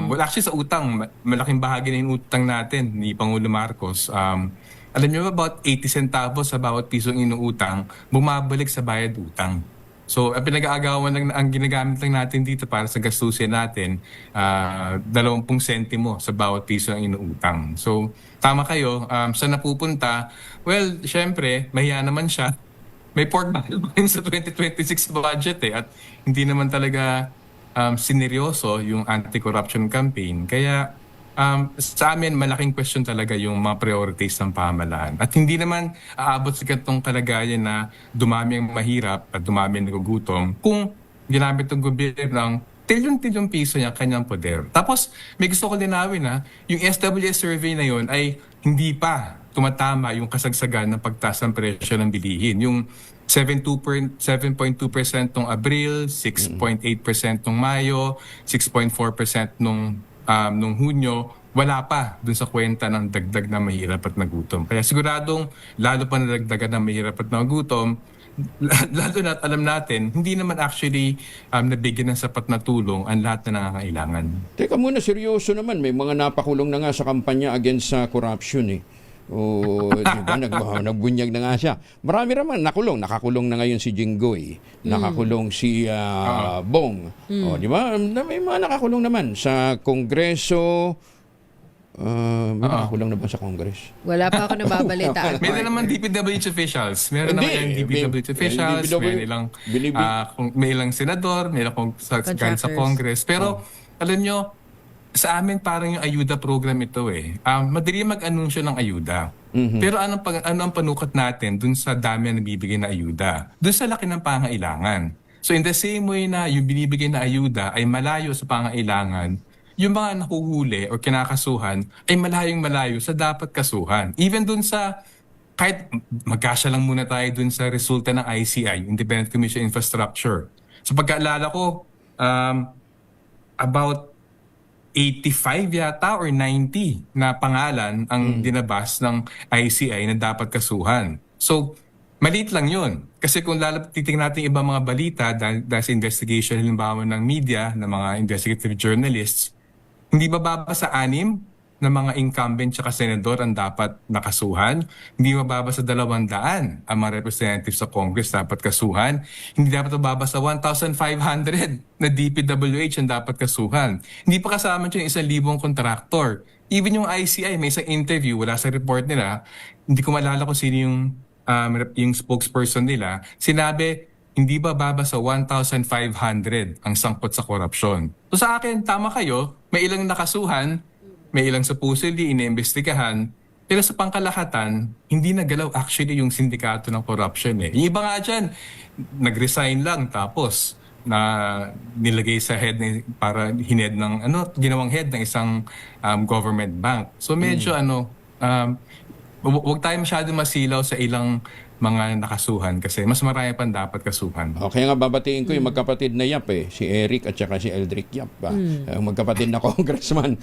Well, actually sa utang, malaking bahagi na inuutang natin ni Pangulo Marcos. alam niyo ba, about 80 centavos sa bawat pisong inuutang, bumabalik sa bayad utang. So, ang pinag-aagawan lang, ang ginagamit lang natin dito para sa gastusin natin, 20 sentimo sa bawat piso ng inuutang. So, tama kayo. Saan napupunta? Well, syempre, mahiya naman siya. May pork barrel pa rin sa 2026 budget at hindi naman talaga sineryoso yung anti-corruption campaign. Kaya, sa amin, malaking question talaga yung mga priorities ng pamahalaan. At hindi naman aabot sa ganitong kalagayan na dumami ang mahirap at dumami ang nagugutom kung ginamit ng gobyerno ng trilyon-trilyon piso niya kanyang poder. Tapos, may gusto ko linawin na yung SWS survey na yun ay hindi pa tumatama yung kasagsagan ng pagtaas ng presyo ng bilihin. Yung 7.2% nung Abril, 6.8% nung Mayo, 6.4% nung Hunyo, wala pa dun sa kwenta ng dagdag na mahirap at nagutom. Kaya siguradong lalo pa nadagdagan ng mahirap at nagutom, lalo na alam natin, hindi naman actually nabigyan ng sapat na tulong ang lahat na nangangailangan. Teka muna, seryoso naman. May mga napakulong na nga sa kampanya against corruption eh. O, diba, nagbunyag na nga siya. Marami naman nakakulong na ngayon si Jinggoy, nakakulong si Bong. O, di ba? May mga nakakulong naman sa Kongreso. May nakakulong na ba sa Congress? Wala pa ako nababalitaan. Meron naman DPWH officials. Meron naman yung DPWH officials. May ilang senador, may ilang sa Congress. Pero, alam nyo, sa amin parang yung ayuda program ito eh. Madali mag-anunsyo ng ayuda. Pero ano ang panukat natin dun sa dami na nabibigay na ayuda? Dun sa laki ng pangailangan. So in the same way na yung binibigay na ayuda ay malayo sa pangailangan, yung mga nakuhuli o kinakasuhan ay malayong-malayo sa dapat kasuhan. Even dun sa, kahit magkasya lang muna tayo dun sa resulta ng ICI, Independent Commission Infrastructure. So pagkaalala ko, about 85 yata or 90 na pangalan ang dinabas ng ICI na dapat kasuhan. So, maliit lang yun. Kasi kung titingnan natin ibang mga balita dahil sa investigation halimbawa ng media, ng mga investigative journalists, hindi bababa sa 6 na mga incumbent tsaka senador ang dapat nakasuhan. Hindi mababa sa 200 ang mga representatives sa Congress dapat kasuhan. Hindi dapat mababa sa 1,500 na DPWH ang dapat kasuhan. Hindi pa kasama dyan 1,000 kontraktor. Even yung ICI, may isang interview, wala sa report nila, hindi ko malala kung sino yung spokesperson nila, sinabi, hindi bababa sa 1,500 ang sangkot sa korupsyon. So sa akin, tama kayo, may ilang nakasuhan, may ilang supposedly iniimbestigahan, pero sa pangkalahatan, hindi nagalaw actually yung sindikato ng corruption eh. Yung iba nga dyan, nag-resign lang tapos na nilagay sa head para hined ng ginawang head ng isang government bank. So medyo wag tayo masyado masilaw sa ilang mga nakasuhan kasi mas marami pang dapat kasuhan. Okay nga, babatiin ko yung magkapatid na Yap eh. Si Eric at saka si Eldrick Yap. Magkapatid na congressman.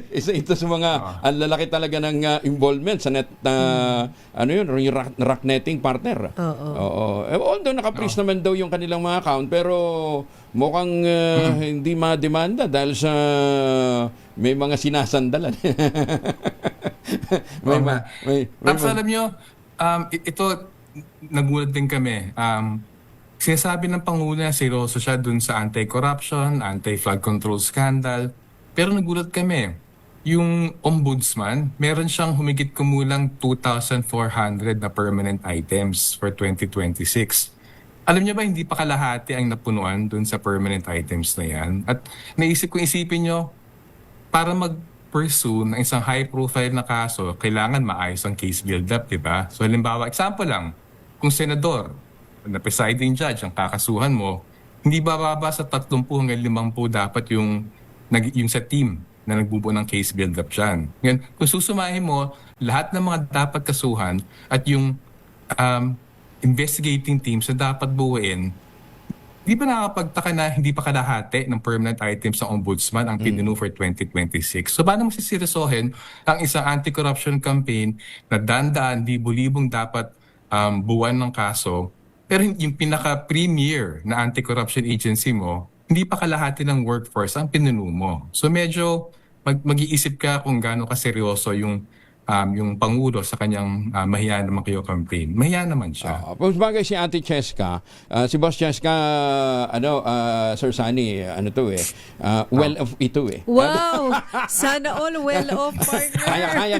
Isa ito sa mga ang lalaki talaga ng involvement sa net yung rock netting partner. Oo. Although naka-freeze naman daw yung kanilang mga account pero mukhang hindi ma-demanda dahil sa may mga sinasandalan. Tapos alam nyo, ito nagulat din kami. Sinasabi ng Pangulo na seryoso siya dun sa anti-corruption, anti-flood control scandal. Pero nagulat kami. Yung ombudsman, meron siyang humigit kumulang 2,400 na permanent items for 2026. Alam niyo ba, hindi pa kalahati ang napunuan dun sa permanent items na yan. At isipin nyo, para mag-pursue ng isang high-profile na kaso, kailangan maayos ang case build-up, di ba? So halimbawa, example lang, kung senador, na presiding judge ang kakasuhan mo, hindi bababa sa 30 hanggang 50 dapat yung sa team na nagbubuo ng case build-up dyan. Ngayon, kung susumahin mo, lahat ng mga dapat kasuhan at yung investigating teams na dapat buuin, di ba nakakapagtaka na hindi pa kalahati ng permanent items ng ombudsman ang pinunu for 2026? So paano masisirisohin ang isang anti-corruption campaign na dandaan, libo-libong dapat buwan ng kaso, pero yung pinaka-premier na anti-corruption agency mo, hindi pa kalahati ng workforce ang pinunu mo. So medyo mag-iisip ka kung gaano kaseryoso yung Pangulo sa kanyang mahiyain naman kayo campaign. Mahiyain naman siya. Bagay si Ate Cheska, si Boss Cheska, Sir Sunny, well off ito eh. Wow! Sana all well off, partner.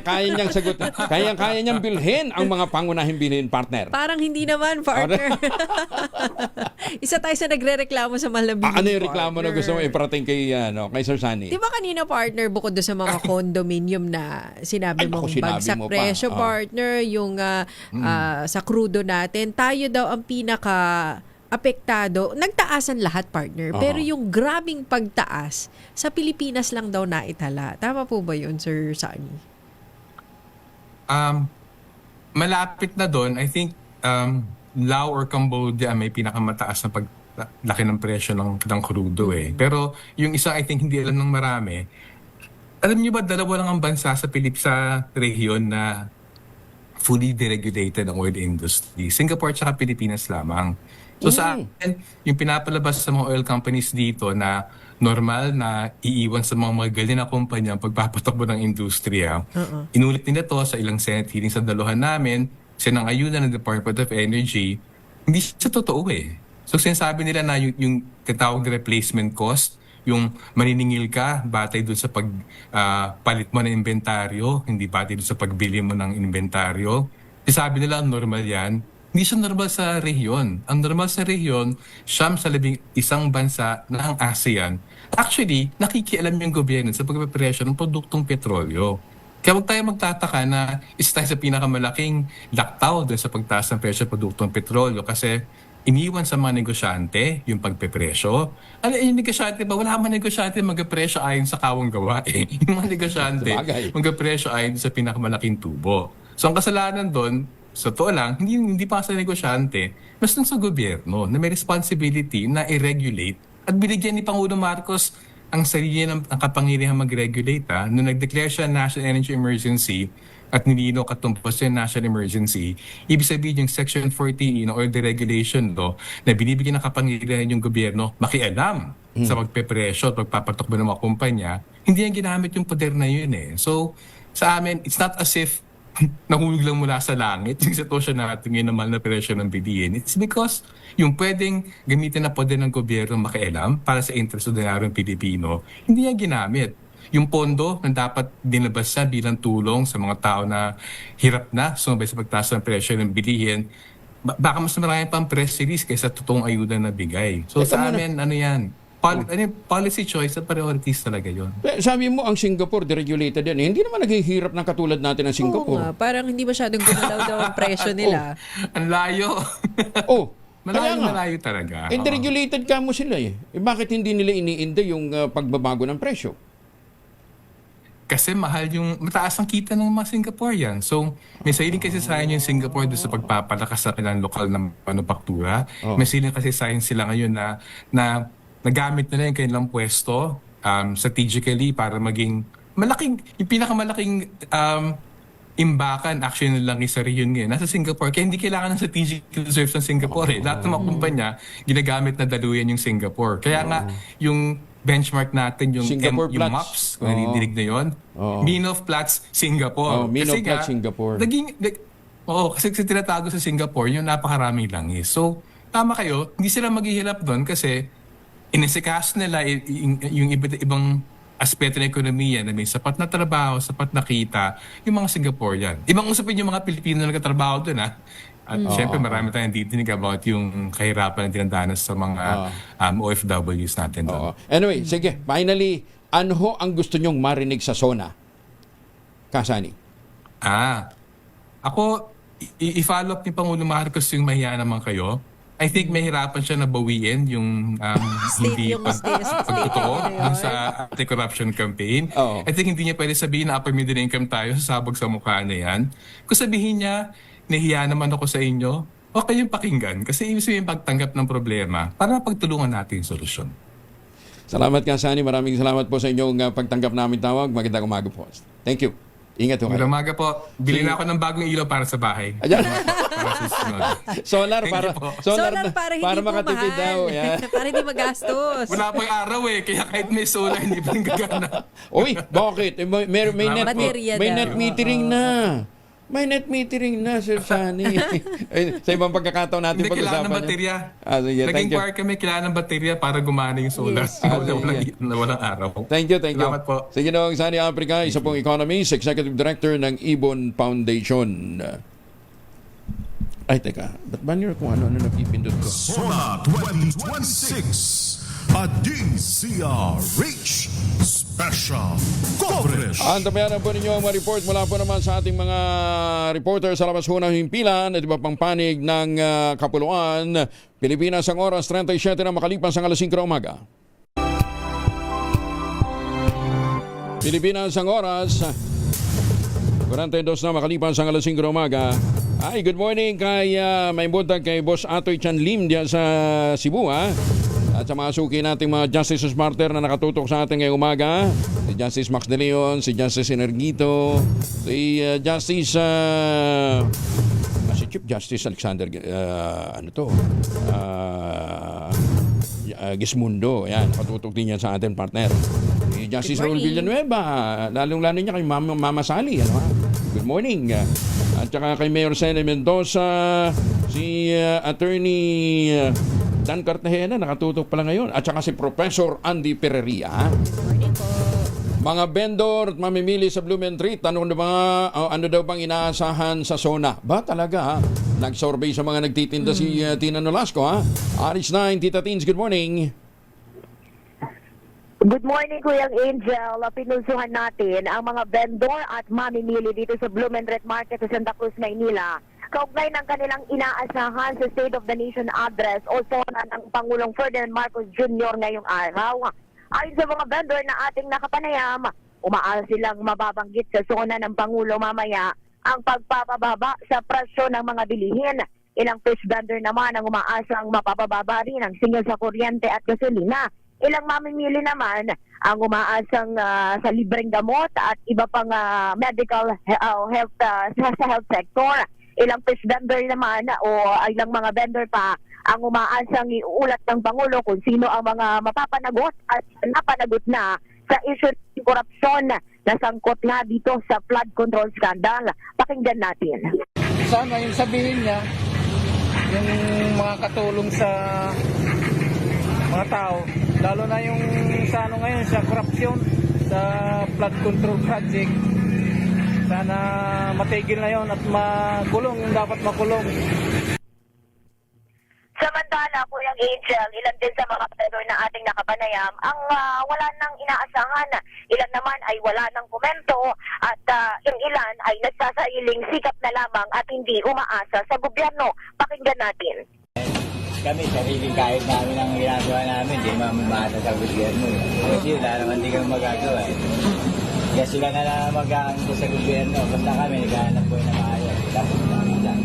Kaya niyang sagot. Kaya niyang bilhin ang mga pangunahing bilhin, partner. Parang hindi naman, partner. Isa tayo sa nagre-reklamo sa mahal na bilhin, ano yung reklamo na gusto mo iparating kay Sir Sunny? Di ba kanina, partner, bukod doon sa mga condominium na sinabi mong bagsak presyo, partner, yung sa crudo natin, tayo daw ang pinaka apektado. Nagtaasan lahat, partner. Pero yung grabing pagtaas, sa Pilipinas lang daw naitala. Tama po ba yun, Sir Sunny? Malapit na doon. I think Lao or Cambodia may pinakamataas na paglaki ng presyo ng crudo eh. Pero yung isa, I think hindi alam ng marami. Alam niyo ba, dalawa lang ang bansa sa rehiyon na fully deregulated ang oil industry. Singapore at Pilipinas lamang. So sa akin, yung pinapalabas sa mga oil companies dito na normal na iiwan sa mga magaling na kumpanya ang pagpapatakbo ng industriya. Inulit nila to sa ilang Senate hearings sa daluhan namin, sinangayunan ng Department of Energy. Hindi siya totoo eh. So sinasabi nila na yung tinatawag na replacement cost, yung maniningil ka batay doon sa pagpalit mo ng inventaryo, hindi batay doon sa pagbili mo ng inventaryo. Sabi nila, normal yan. Hindi siya normal sa rehiyon. Ang normal sa rehiyon, siyam sa 11 bansa na ang ASEAN. Actually, nakikialam yung gobyerno sa pagpapresyo ng produktong petrolyo. Kaya huwag tayo magtataka na isa tayo sa pinakamalaking laktaw doon sa pagtaas ng presyo ng produktong petrolyo kasi iniwan sa mga negosyante yung pagpepresyo. Yung negosyante ba? Wala man negosyante mag-presyo ayon sa kawang gawa eh. Yung mga negosyante mag-presyo ayon sa pinakamalaking tubo. So ang kasalanan doon, sa totoo lang, hindi pa sa negosyante, mas sa gobyerno na may responsibility na i-regulate at binigyan ni Pangulong Marcos ang sarili ng kapangyarihan mag-regulate nung nag-declare siya National Energy Emergency at nilino katumpos yung national emergency. Ibig sabihin yung Section 14 ng Oil Deregulation Law na binibigyan ng kapangyarihan yung gobyerno makialam sa pagpepresyo at pagpapatakbo ng mga kumpanya, hindi yan ginamit yung poder na yun eh. So, sa amin, it's not as if nahulog lang mula sa langit yung sitwasyon natin ngayon na mahal na presyo ng bilihin. It's because yung pwedeng gamitin na poder ng gobyerno makialam para sa interest ng ordinaryong Pilipino, hindi yan ginamit. Yung pondo na dapat dinabas siya bilang tulong sa mga tao na hirap na sumabay sa pagtaas ng presyo ng bilihin, baka mas marami pang press release kaysa totoong ayuda na bigay. So sa amin, ano yan, policy choice at priorities talaga yun. Sabi mo, ang Singapore deregulated yan. Hindi naman naghihirap ng katulad natin ng Singapore. Oo nga, parang hindi masyadong gumalaw daw ang presyo nila. Ang layo. Malayo talaga. Deregulated ka mo sila eh. Bakit hindi nila iniinda yung pagbabago ng presyo? Kasi mataas ang kita ng mga Singaporean. So, may sailing kasi sayang yung Singapore doon sa pagpapalakas sa kanilang lokal na manufaktura. May sailing kasi sayang sila ngayon na nagamit nila yung kanilang pwesto strategically para maging yung pinakamalaking imbakan actually lang isa rin ngayon nasa Singapore. Kaya hindi kailangan ng strategic reserves ng Singapore eh. Lahat ng mga kumpanya ginagamit na daluyan yung Singapore. Kaya nga yung benchmark natin yung MOPS, kung nadidinig na yun. Mean of Platts, Singapore. Mean of Platts, Singapore. Kasi tinatago sa Singapore yung napakaraming langis. So, tama kayo, hindi sila maghihirap doon kasi inisikas nila yung ibang aspeto ng ekonomiya na may sapat na trabaho, sapat na kita, yung mga Singaporean. Ibang usapin yung mga Pilipino na nagkatrabaho doon At syempre marami tayong ditinig about yung kahirapan na dinadanas sa mga OFWs natin doon. Anyway, sige, finally, ano ang gusto nyong marinig sa SONA? Kasani? Ako, i-follow up ni Pangulong Marcos yung mahiya naman kayo. I think mahirapan siya na bawiin yung hindi pagtotoo sa anti-corruption campaign. I think hindi niya pwede sabihin na upper middle income tayo, sasabog sa mukha na yan. Kung sabihin niya, nahiya naman ako sa inyo, huwag kayong pakinggan kasi ibig sabihin pagtanggap ng problema para pagtulungan natin yung solusyon. Salamat Kasani, maraming salamat po sa inyong pagtanggap namin tawag. Magandang umaga po. Thank you. Ingat ho kayo. Magandang umaga po. Bili na ako ng bagong ilaw para sa bahay. Ayan. Para sa susunod. Solar Thank para you po. Solar para hindi para po makatipid mahal. daw. Yan. Para hindi magastos. Wala pa yung araw kaya kahit may solar, hindi pa rin gagana. Uy, bakit? May net, Baterya may daw. net metering na. May net metering na, Sir Sunny. Sa ibang pagkakataon natin Hindi, kailangan ng baterya. Sige, thank Naging you. park kami, kailangan ng baterya para gumana yung solar. Yes. Walang araw. Thank you. Salamat po. Sige Ginoong Sunny Africa, isa pong economist, executive director ng Ibon Foundation. Ay, teka. Ba't ba niyo kung ano napipindot ko? Sona 2026, a DZRH special coverage. Antabayanan po ninyo ang mga report mula po naman sa ating mga reporter sa labas ho ng himpilan at iba pang panig ng kapuluan. Pilipinas ang oras 37 na makalipas ang alas 5 na umaga. Pilipinas ang oras 42 na makalipas ang alas 5 na umaga. Ay, good morning kay may buntag kay Boss Atoy Chan Lim diyan sa Cebu, ha? At sa mga suki nating mga Justice Smarter na nakatutok sa ating ngayong umaga, si Justice Max De Leon, si Justice Energito, si Justice si Chief Justice Alexander Gismundo. Ayan, nakatutok din yan sa ating partner. Si Justice Raul Villanueva, lalong-lalo niya kay Mama Sally. Ano, ha? Good morning. At saka kay Mayor Sene Mendoza, si Attorney Dan Cartagena, nakatutok pala ngayon. At saka si Professor Andy Pereria. Morning po. Mga vendor at mamimili sa Blumentritt, ano daw bang inaasahan sa SONA? Ba talaga, ha? Nag-survey sa mga nagtitinda si Tina Nolasco, ha? RH9, Tita Teens, good morning. Good morning, Kuya Angel. Pinulsuhan natin ang mga vendor at mamimili dito sa Blumentritt Market sa Santa Cruz, Maynila. Kaugnay ng kanilang inaasahan sa State of the Nation Address o SONA ng Pangulong Ferdinand Marcos Jr. ngayong araw. Ayon sa mga vendor na ating nakapanayam, umaasa silang mababanggit sa SONA ng Pangulo mamaya ang pagpapababa sa presyo ng mga bilihin. Ilang fish vendor naman ang umaasang mapapababa rin ang singil sa kuryente at gasolina. Ilang mamimili naman ang umaasang sa libreng gamot at iba pang medical health sa health sector. Ilang fish vendor naman o ilang mga vendor pa ang umaasang iuulat ng Pangulo kung sino ang mga mapapanagot at napanagot na sa issue ng korupsyon na sangkot nga dito sa flood control scandal. Pakinggan natin. Sana yung sabihin niya, yung mga katulong sa mga tao, lalo na yung sa ano ngayon, sa korupsyon, sa flood control project. Sana matigil na yon at makulong yung dapat makulong. Samantala, Kuya Angel, ilan din sa mga vendor na ating nakapanayam ang wala nang inaasahan. Ilan naman ay wala nang komento at yung ilan ay nagsasailing sikap na lamang at hindi umaasa sa gobyerno. Pakinggan natin. Kami, sariling kahit namin ang ginagawa namin, hindi mamamasa sa gobyerno. Kasi wala naman di kami magagawa. Kaya sila na lang mag-aangko sa gobyerno. Basta kami, naghahanap po na maayos. Tapos namin lang.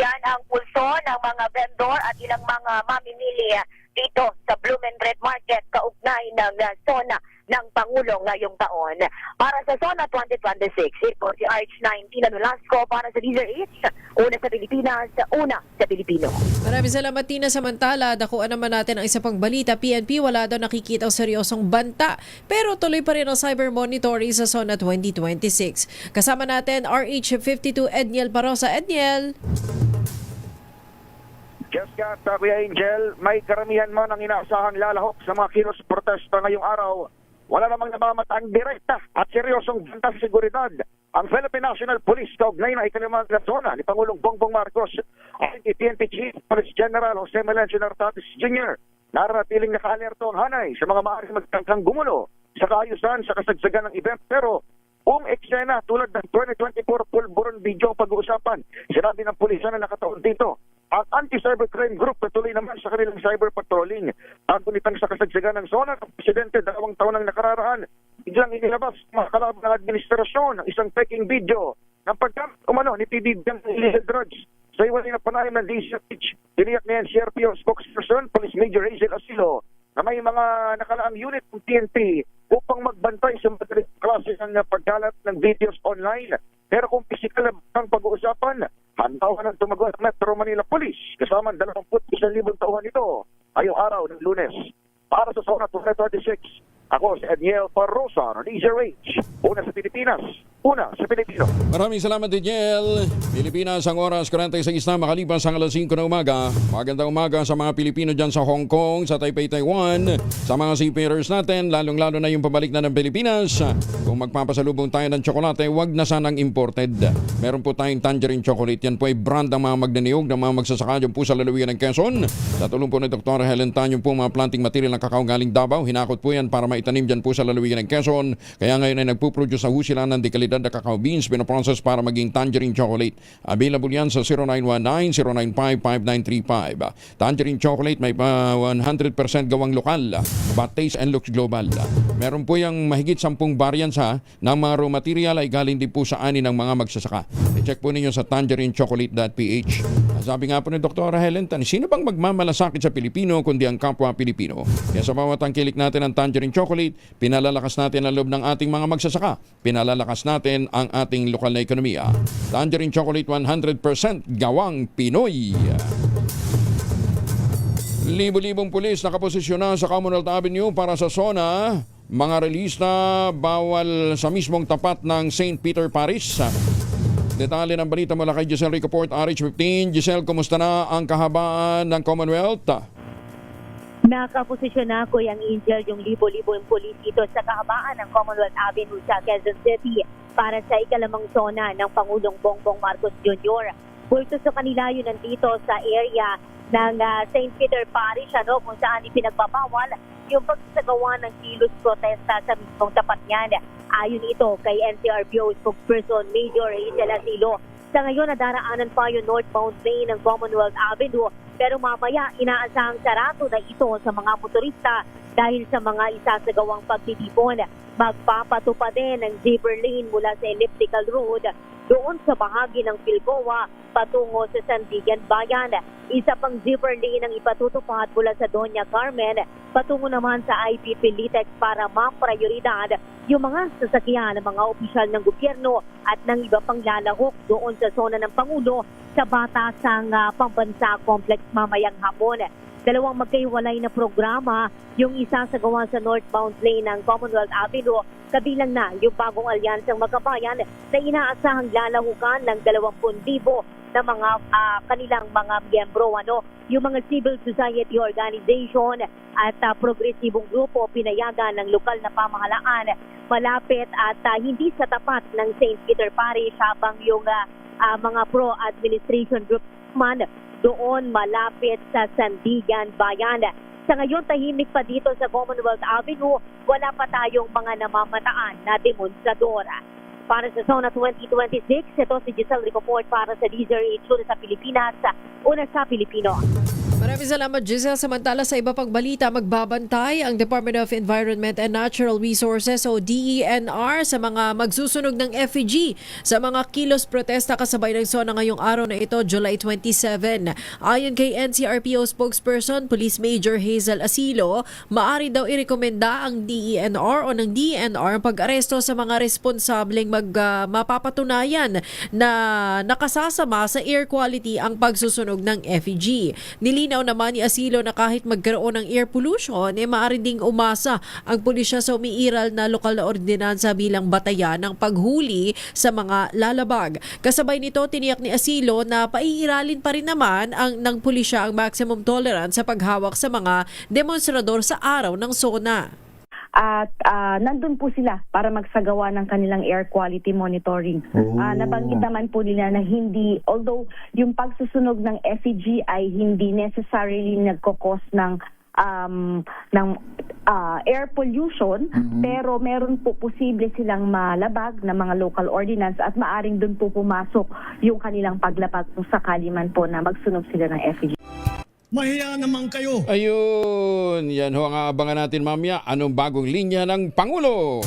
Yan ang pulso ng mga vendor at ilang mga mamimili dito sa Blumentritt Market kaugnay ng SONA ng Pangulo ngayong taon. Para sa SONA 2026, ito si RH9 Tina Nolasco para sa DZRH, una sa Pilipinas, una sa Pilipino. Maraming salamat, Tina. Samantala, dakuan naman natin ang isa pang balita. PNP wala daw nakikita ang seryosong banta pero tuloy pa rin ang cyber monitoring sa SONA 2026. Kasama natin RH52 Edniel Parosa. Edniel! Jessica at Kuya Angel, may karamihan man ang inaasahang lalahok sa mga kilos protesta ngayong araw. Wala namang namamataan direkta at seryosong banta sa seguridad ang Philippine National Police kaugnay na ikalimang SONA ni Pangulong Bongbong Marcos at PNP Chief Police General Jose Melencio Nartatis Jr. Naratiling naka-alerto ang hanay sa mga maaaring magtangkang gumulo sa kaayusan sa kasagsagan ng event pero kung eksena tulad ng 2024 pulburon video pag-uusapan, sinabi ng pulisya na nakataon dito. Ang anti-cybercrime group patuloy naman sa kanilang cyber patrolling. Ang kunitang sa kasagsagan ng SONA ng Presidente 2 taon ang nakararaan, biglang inilabas mga kalab ng administrasyon ng isang faking video ng pagkamit ni PBBM ng illegal drugs. Sa iwalay na panayam ng DCH, tiniyak na yan CRPO spokesperson, Police Major Hazel Asilo, na may mga nakalaang unit ng PNP upang magbantay sa madaling klase ng pagkalat ng videos online. Pero kung pisikal ang pag-uusapan, hantawan ng tumagot ng Metro Manila Police kasama 21,000 tauhan ito ngayong araw ng Lunes. Para sa Zona 236, ako si Daniel Parrosa ng DZRH. Una sa Pilipinas, una sa Pilipino. Maraming salamat, Daniel. Pilipinas, ang oras 46 na makalipas ang alas 5 na umaga. Magandang umaga sa mga Pilipino dyan sa Hong Kong, sa Taipei, Taiwan, sa mga seafarers natin, lalong-lalo na yung pabalik na ng Pilipinas. Kung magpapasalubong tayo ng tsokolate, wag na sanang imported. Meron po tayong tangerine chocolate. Yan po ay brand ng mga magdaniog ng mga magsasaka dyan po sa lalawigan ng Quezon. Sa tulong po ni Dr. Helen Tan, yung po mga planting material ng kakao galing Davao. Hinakot po yan para maitanim dyan po sa lalawigan ng Quezon. Kaya ngayon ay nagpuproduce na sila ng dekalidad na cacao beans, pinaprocess para maging tangerine chocolate. Available yan sa 0919-095-5935. Tangerine chocolate may 100% gawang lokal, but taste and looks global. Meron po yung mahigit 10 variants ng mga raw material ay galing din po sa ani ng mga magsasaka. I-check po ninyo sa tangerinechocolate.ph. Sabi nga po ni Dr. Helen Tan, sino bang magmamalasakit sa Pilipino kundi ang kapwa Pilipino? Kaya sa bawat tangkilik natin ng tangerine chocolate, pinalalakas natin ang loob ng ating mga magsasaka. Pinalalakas natin ang ating lokal na ekonomiya. Tangerine chocolate 100% gawang Pinoy. Libo-libong pulis nakaposisyon na sa Commonwealth Avenue para sa SONA. Mga relista bawal sa mismong tapat ng St. Peter Parish. Detalye ng balita mula kay Giselle Ricoport, RH15. Giselle, kumusta na ang kahabaan ng Commonwealth? Nakaposisyon na Kuya Angel yung libo-libong pulis dito sa kahabaan ng Commonwealth Avenue sa Quezon City para sa ikalamang zona ng Pangulong Bongbong Marcos Jr. Pulso sa kanila yun nandito sa area ng St. Peter Parish kung saan ipinagbabawal yung pagsasagawa ng kilos protesta sa mismong tapat niyan. Ayon ito kay NCRPO spokesperson Major Hazel Asilo. Sa ngayon, nadaraanan pa yung northbound lane ng Commonwealth Avenue pero mamaya inaasahang sarado na ito sa mga motorista dahil sa mga isasagawang pagtitipon. Magpapato pa din ng zebra lane mula sa elliptical road doon sa bahagi ng Pilcoa patungo sa Sandigan Bayan. Isa pang zebra lane ang ipatutupad mula sa Doña Carmen patungo naman sa IPP Litex para maprioridad yung mga sasakyan ng mga opisyal ng gobyerno at ng iba pang lalahok doon sa zona ng Pangulo sa Batasang Pambansa Complex mamayang hapon. Dalawang magkaiwalay na programa yung isasagawa sa northbound lane ng Commonwealth Avenue, kabilang na yung bagong alyansang Magkabayan na inaasahang lalahukan ng 20,000 na mga kanilang mga miyembro. Yung mga civil society organization at progresibong grupo pinayagan ng lokal na pamahalaan malapit at hindi sa tapat ng St. Peter Parish, habang yung mga pro-administration groups man doon malapit sa Sandigan Bayan. Sa ngayon, tahimik pa dito sa Commonwealth Avenue. Wala pa tayong mga namamataan na demonstradora. Para sa Zona 2026, ito si Giselle Ricoport para sa DZRH, una sa Pilipinas, una sa Pilipino. Maraming salamat, Giselle. Samantala sa iba pang balita, magbabantay ang Department of Environment and Natural Resources o DENR sa mga magsusunog ng FEG sa mga kilos protesta kasabay ng SONA ngayong araw na ito, July 27. Ayon kay NCRPO spokesperson Police Major Hazel Asilo, maaari daw irekomenda ang DENR o ng DENR pag-aresto sa mga responsableng mapapatunayan na nakasasama sa air quality ang pagsusunog ng FEG. Nilinaw naman ni Asilo na kahit magkaroon ng air pollution, maaari ding umasa ang pulisya sa umiiral na lokal na ordinansa bilang batayan ng paghuli sa mga lalabag. Kasabay nito, tiniyak ni Asilo na paiiralin pa rin naman ng pulisya ang maximum tolerance sa paghawak sa mga demonstrador sa araw ng SONA. At nandun po sila para magsagawa ng kanilang air quality monitoring. Nabanggit naman po nila na hindi, although yung pagsusunog ng FEG ay hindi necessarily nagkakos ng air pollution, pero meron po posible silang malabag na mga local ordinance at maaring dun po pumasok yung kanilang paglabag kung sakali man po na magsunog sila ng FEG. Mahiya naman kayo. Ayun, yan ho ang aabangan natin mamaya. Anong bagong linya ng Pangulo?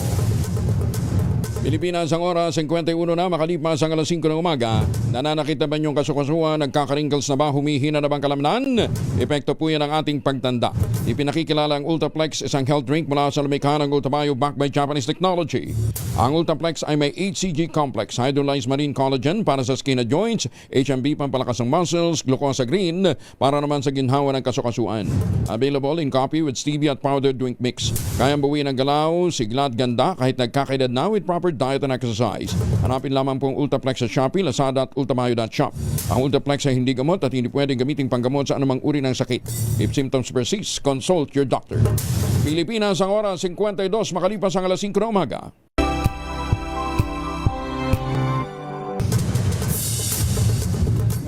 Pilipinas ang oras, 51 na, makalipas ang alas 5 ng umaga. Nananakit na ba niyong kasukasuan, nagkakarinkles na ba, humihina na bang kalamnan? Epekto po yan ang ating pagtanda. Ipinakikilala ang Ultraplex, isang health drink mula sa lumikha ng Ultabio backed by Japanese technology. Ang Ultraplex ay may HCG complex, hydrolyzed marine collagen para sa skin at joints, HMB pampalakas ng muscles, glucosa green para naman sa ginhawa ng kasukasuan. Available in coffee with stevia at powdered drink mix. Kayang buuin ang galaw, sigla at ganda kahit nagkakaedad na with proper diet and exercise. Hanapin lamang pong Ultraplex sa Shopee, Lazada at ultamayo.shop. Ang Ultraplex ay hindi gamot at hindi pwedeng gamiting panggamot sa anumang uri ng sakit. If symptoms persist, consult your doctor. Pilipinas ang oras, 52, makalipas ang alas 5 na umaga.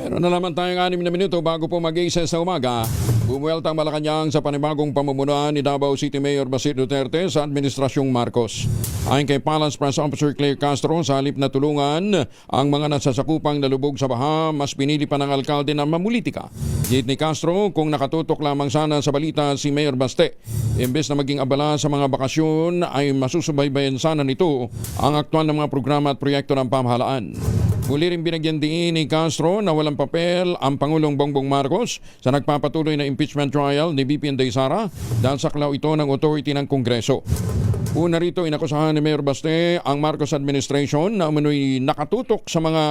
Meron na naman tayong 6 na minuto bago po mag-ises sa umaga. Bumuelta ang Malacanang sa panibagong pamumunuan ni Davao City Mayor Basit Duterte sa Administrasyong Marcos. Ayon kay Palace Press Officer Claire Castro, sa halip na tulungan ang mga nasasakupang nalubog sa baha, mas pinili pa ng alkalde na mamulitika. Git ni Castro, kung nakatutok lamang sana sa balita si Mayor Baste, imbes na maging abala sa mga bakasyon ay masusubaybayan sana nito ang aktwal ng mga programa at proyekto ng pamahalaan. Muli rin binagyan diin ni Castro na walang papel ang Pangulong Bongbong Marcos sa nagpapatuloy na impeachment trial ni VP Inday Sara dahil saklaw ito ng authority ng Kongreso. Una rito, inakusahan ni Mayor Baste ang Marcos administration na umano'y nakatutok sa mga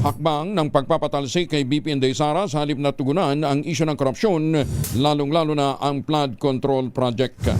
hakbang ng pagpapatalsik kay VP Inday Sara sa halip na tugunan ang isyu ng korupsyon, lalong-lalo na ang flood control project.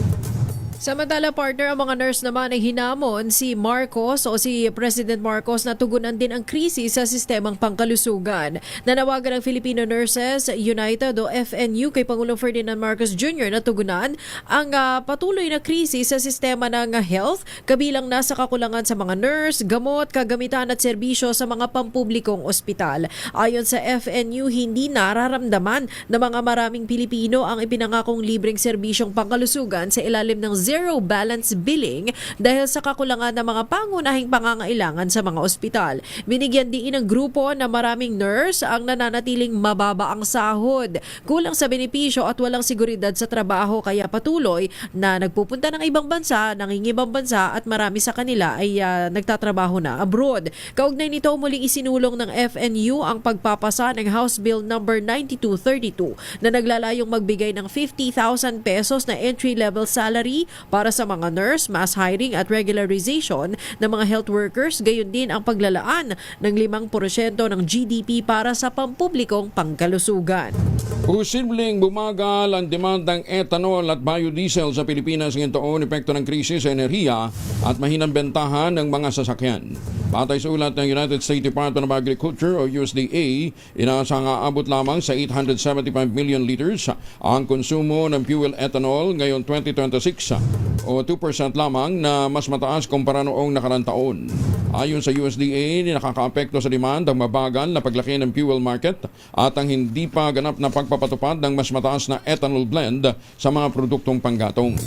Samantala, partner, ang mga nurse naman ay hinamon si Marcos o si President Marcos na tugunan din ang krisis sa sistemang pangkalusugan. Nanawagan ng Filipino Nurses United o FNU kay Pangulong Ferdinand Marcos Jr. na tugunan ang patuloy na krisis sa sistema ng health, kabilang na sa kakulangan sa mga nurse, gamot, kagamitan at serbisyo sa mga pampublikong ospital. Ayon sa FNU, hindi nararamdaman ng mga maraming Pilipino ang ipinangakong libreng serbisyong pangkalusugan sa ilalim ng zero balance billing dahil sa kakulangan ng mga pangunahing pangangailangan sa mga ospital. Binigyan din ng grupo na maraming nurse ang nananatiling mababa ang sahod, kulang sa benepisyo at walang seguridad sa trabaho, kaya patuloy na nagpupunta ng ibang bansa, nangingibang bansa at marami sa kanila ay nagtatrabaho na abroad. Kaugnay nito, muling isinulong ng FNU ang pagpapasa ng House Bill number 9232 na naglalayong magbigay ng 50,000 pesos na entry-level salary para sa mga nurse, mass hiring at regularization ng mga health workers, gayon din ang paglalaan ng 5% ng GDP para sa pampublikong pangkalusugan. Posibleng bumagal ang demand ng ethanol at biodiesel sa Pilipinas ngayong taon, epekto ng krisis sa enerhiya at mahinang bentahan ng mga sasakyan. Batay sa ulat ng United States Department of Agriculture o USDA, inaasang aabot lamang sa 875 million liters ang konsumo ng fuel ethanol ngayong 2026 o 2% lamang na mas mataas kumpara noong nakarang taon. Ayon sa USDA, nakakaapekto sa demand ang mabagal na paglaki ng fuel market at ang hindi pa ganap na pagpapatupad ng mas mataas na ethanol blend sa mga produktong panggatong.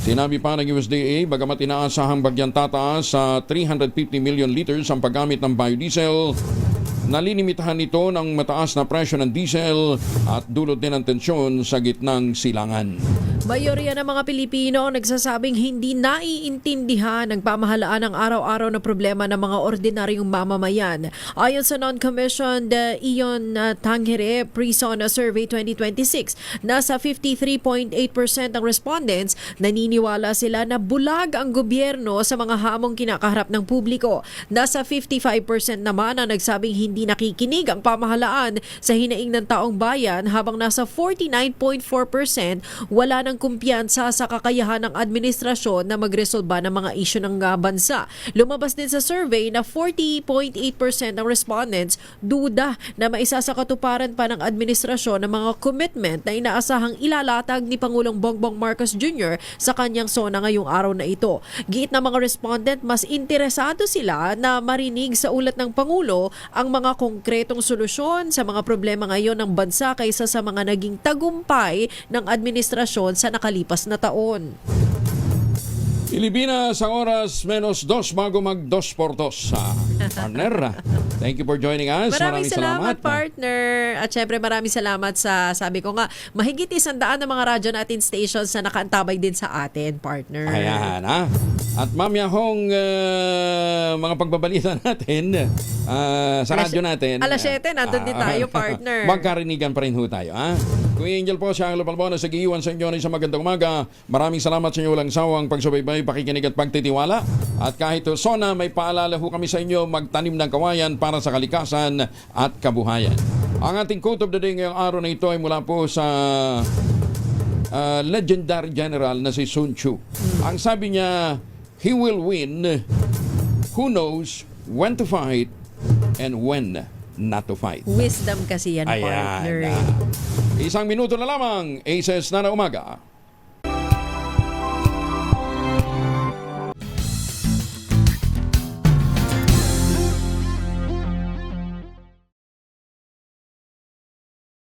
Sinabi pa ng USDA, bagamat inaasahang bagyang tataas sa 350 million liters ang paggamit ng biodiesel, nalinimitahan nito ng mataas na presyo ng diesel at dulot din ng tensyon sa gitnang silangan. Mayorya ng mga Pilipino ang nagsasabing hindi naiintindihan ng pamahalaan ng araw-araw na problema ng mga ordinaryong mamamayan. Ayon sa non-commissioned Ion Tangere Prison Survey 2026, nasa 53.8% ng respondents naniniwala sila na bulag ang gobyerno sa mga hamong kinakaharap ng publiko. Nasa 55% naman ang nagsabing hindi nakikinig ang pamahalaan sa hinaing ng taong bayan, habang nasa 49.4% wala ng kumpiyansa sa kakayahan ng administrasyon na magresolba ng mga isyu ng bansa. Lumabas din sa survey na 40.8% ng respondents duda na maisasakatuparan pa ng administrasyon ng mga commitment na inaasahang ilalatag ni Pangulong Bongbong Marcos Jr. sa kanyang sona ngayong araw na ito. Giit na mga respondent, mas interesado sila na marinig sa ulat ng Pangulo ang mga konkretong solusyon sa mga problema ngayon ng bansa kaysa sa mga naging tagumpay ng administrasyon sa nakalipas na taon. Pilipinas sa oras menos 2 bago mag 2 por 2. Partner, thank you for joining us. Maraming salamat, partner. At syempre maraming salamat sa, sabi ko nga, mahigit 100 na mga radyo natin stations na nakaantabay din sa atin, partner. Ayan, ha? At mamyahong mga pagbabalita natin sa radyo natin. Alas 7, nandun din tayo, partner. Magkarinigan pa rin ho tayo, ha? Kuya Angel po, siya ang Lupalbona sa giiwan sa inyo sa magandang umaga. Maraming salamat sa inyo lang sawang pagsubaybay, pakikinig at pagtitiwala. At kahit Sona, may paalala ho kami sa inyo magtanim ng kawayan para sa kalikasan at kabuhayan. Ang ating quote of the day ngayong araw na ito ay mula po sa legendary general na si Sun Tzu. Ang sabi niya, he will win who knows when to fight and when not to fight. Wisdom kasi yan, partner. Isang minuto na lamang, Aces na umaga.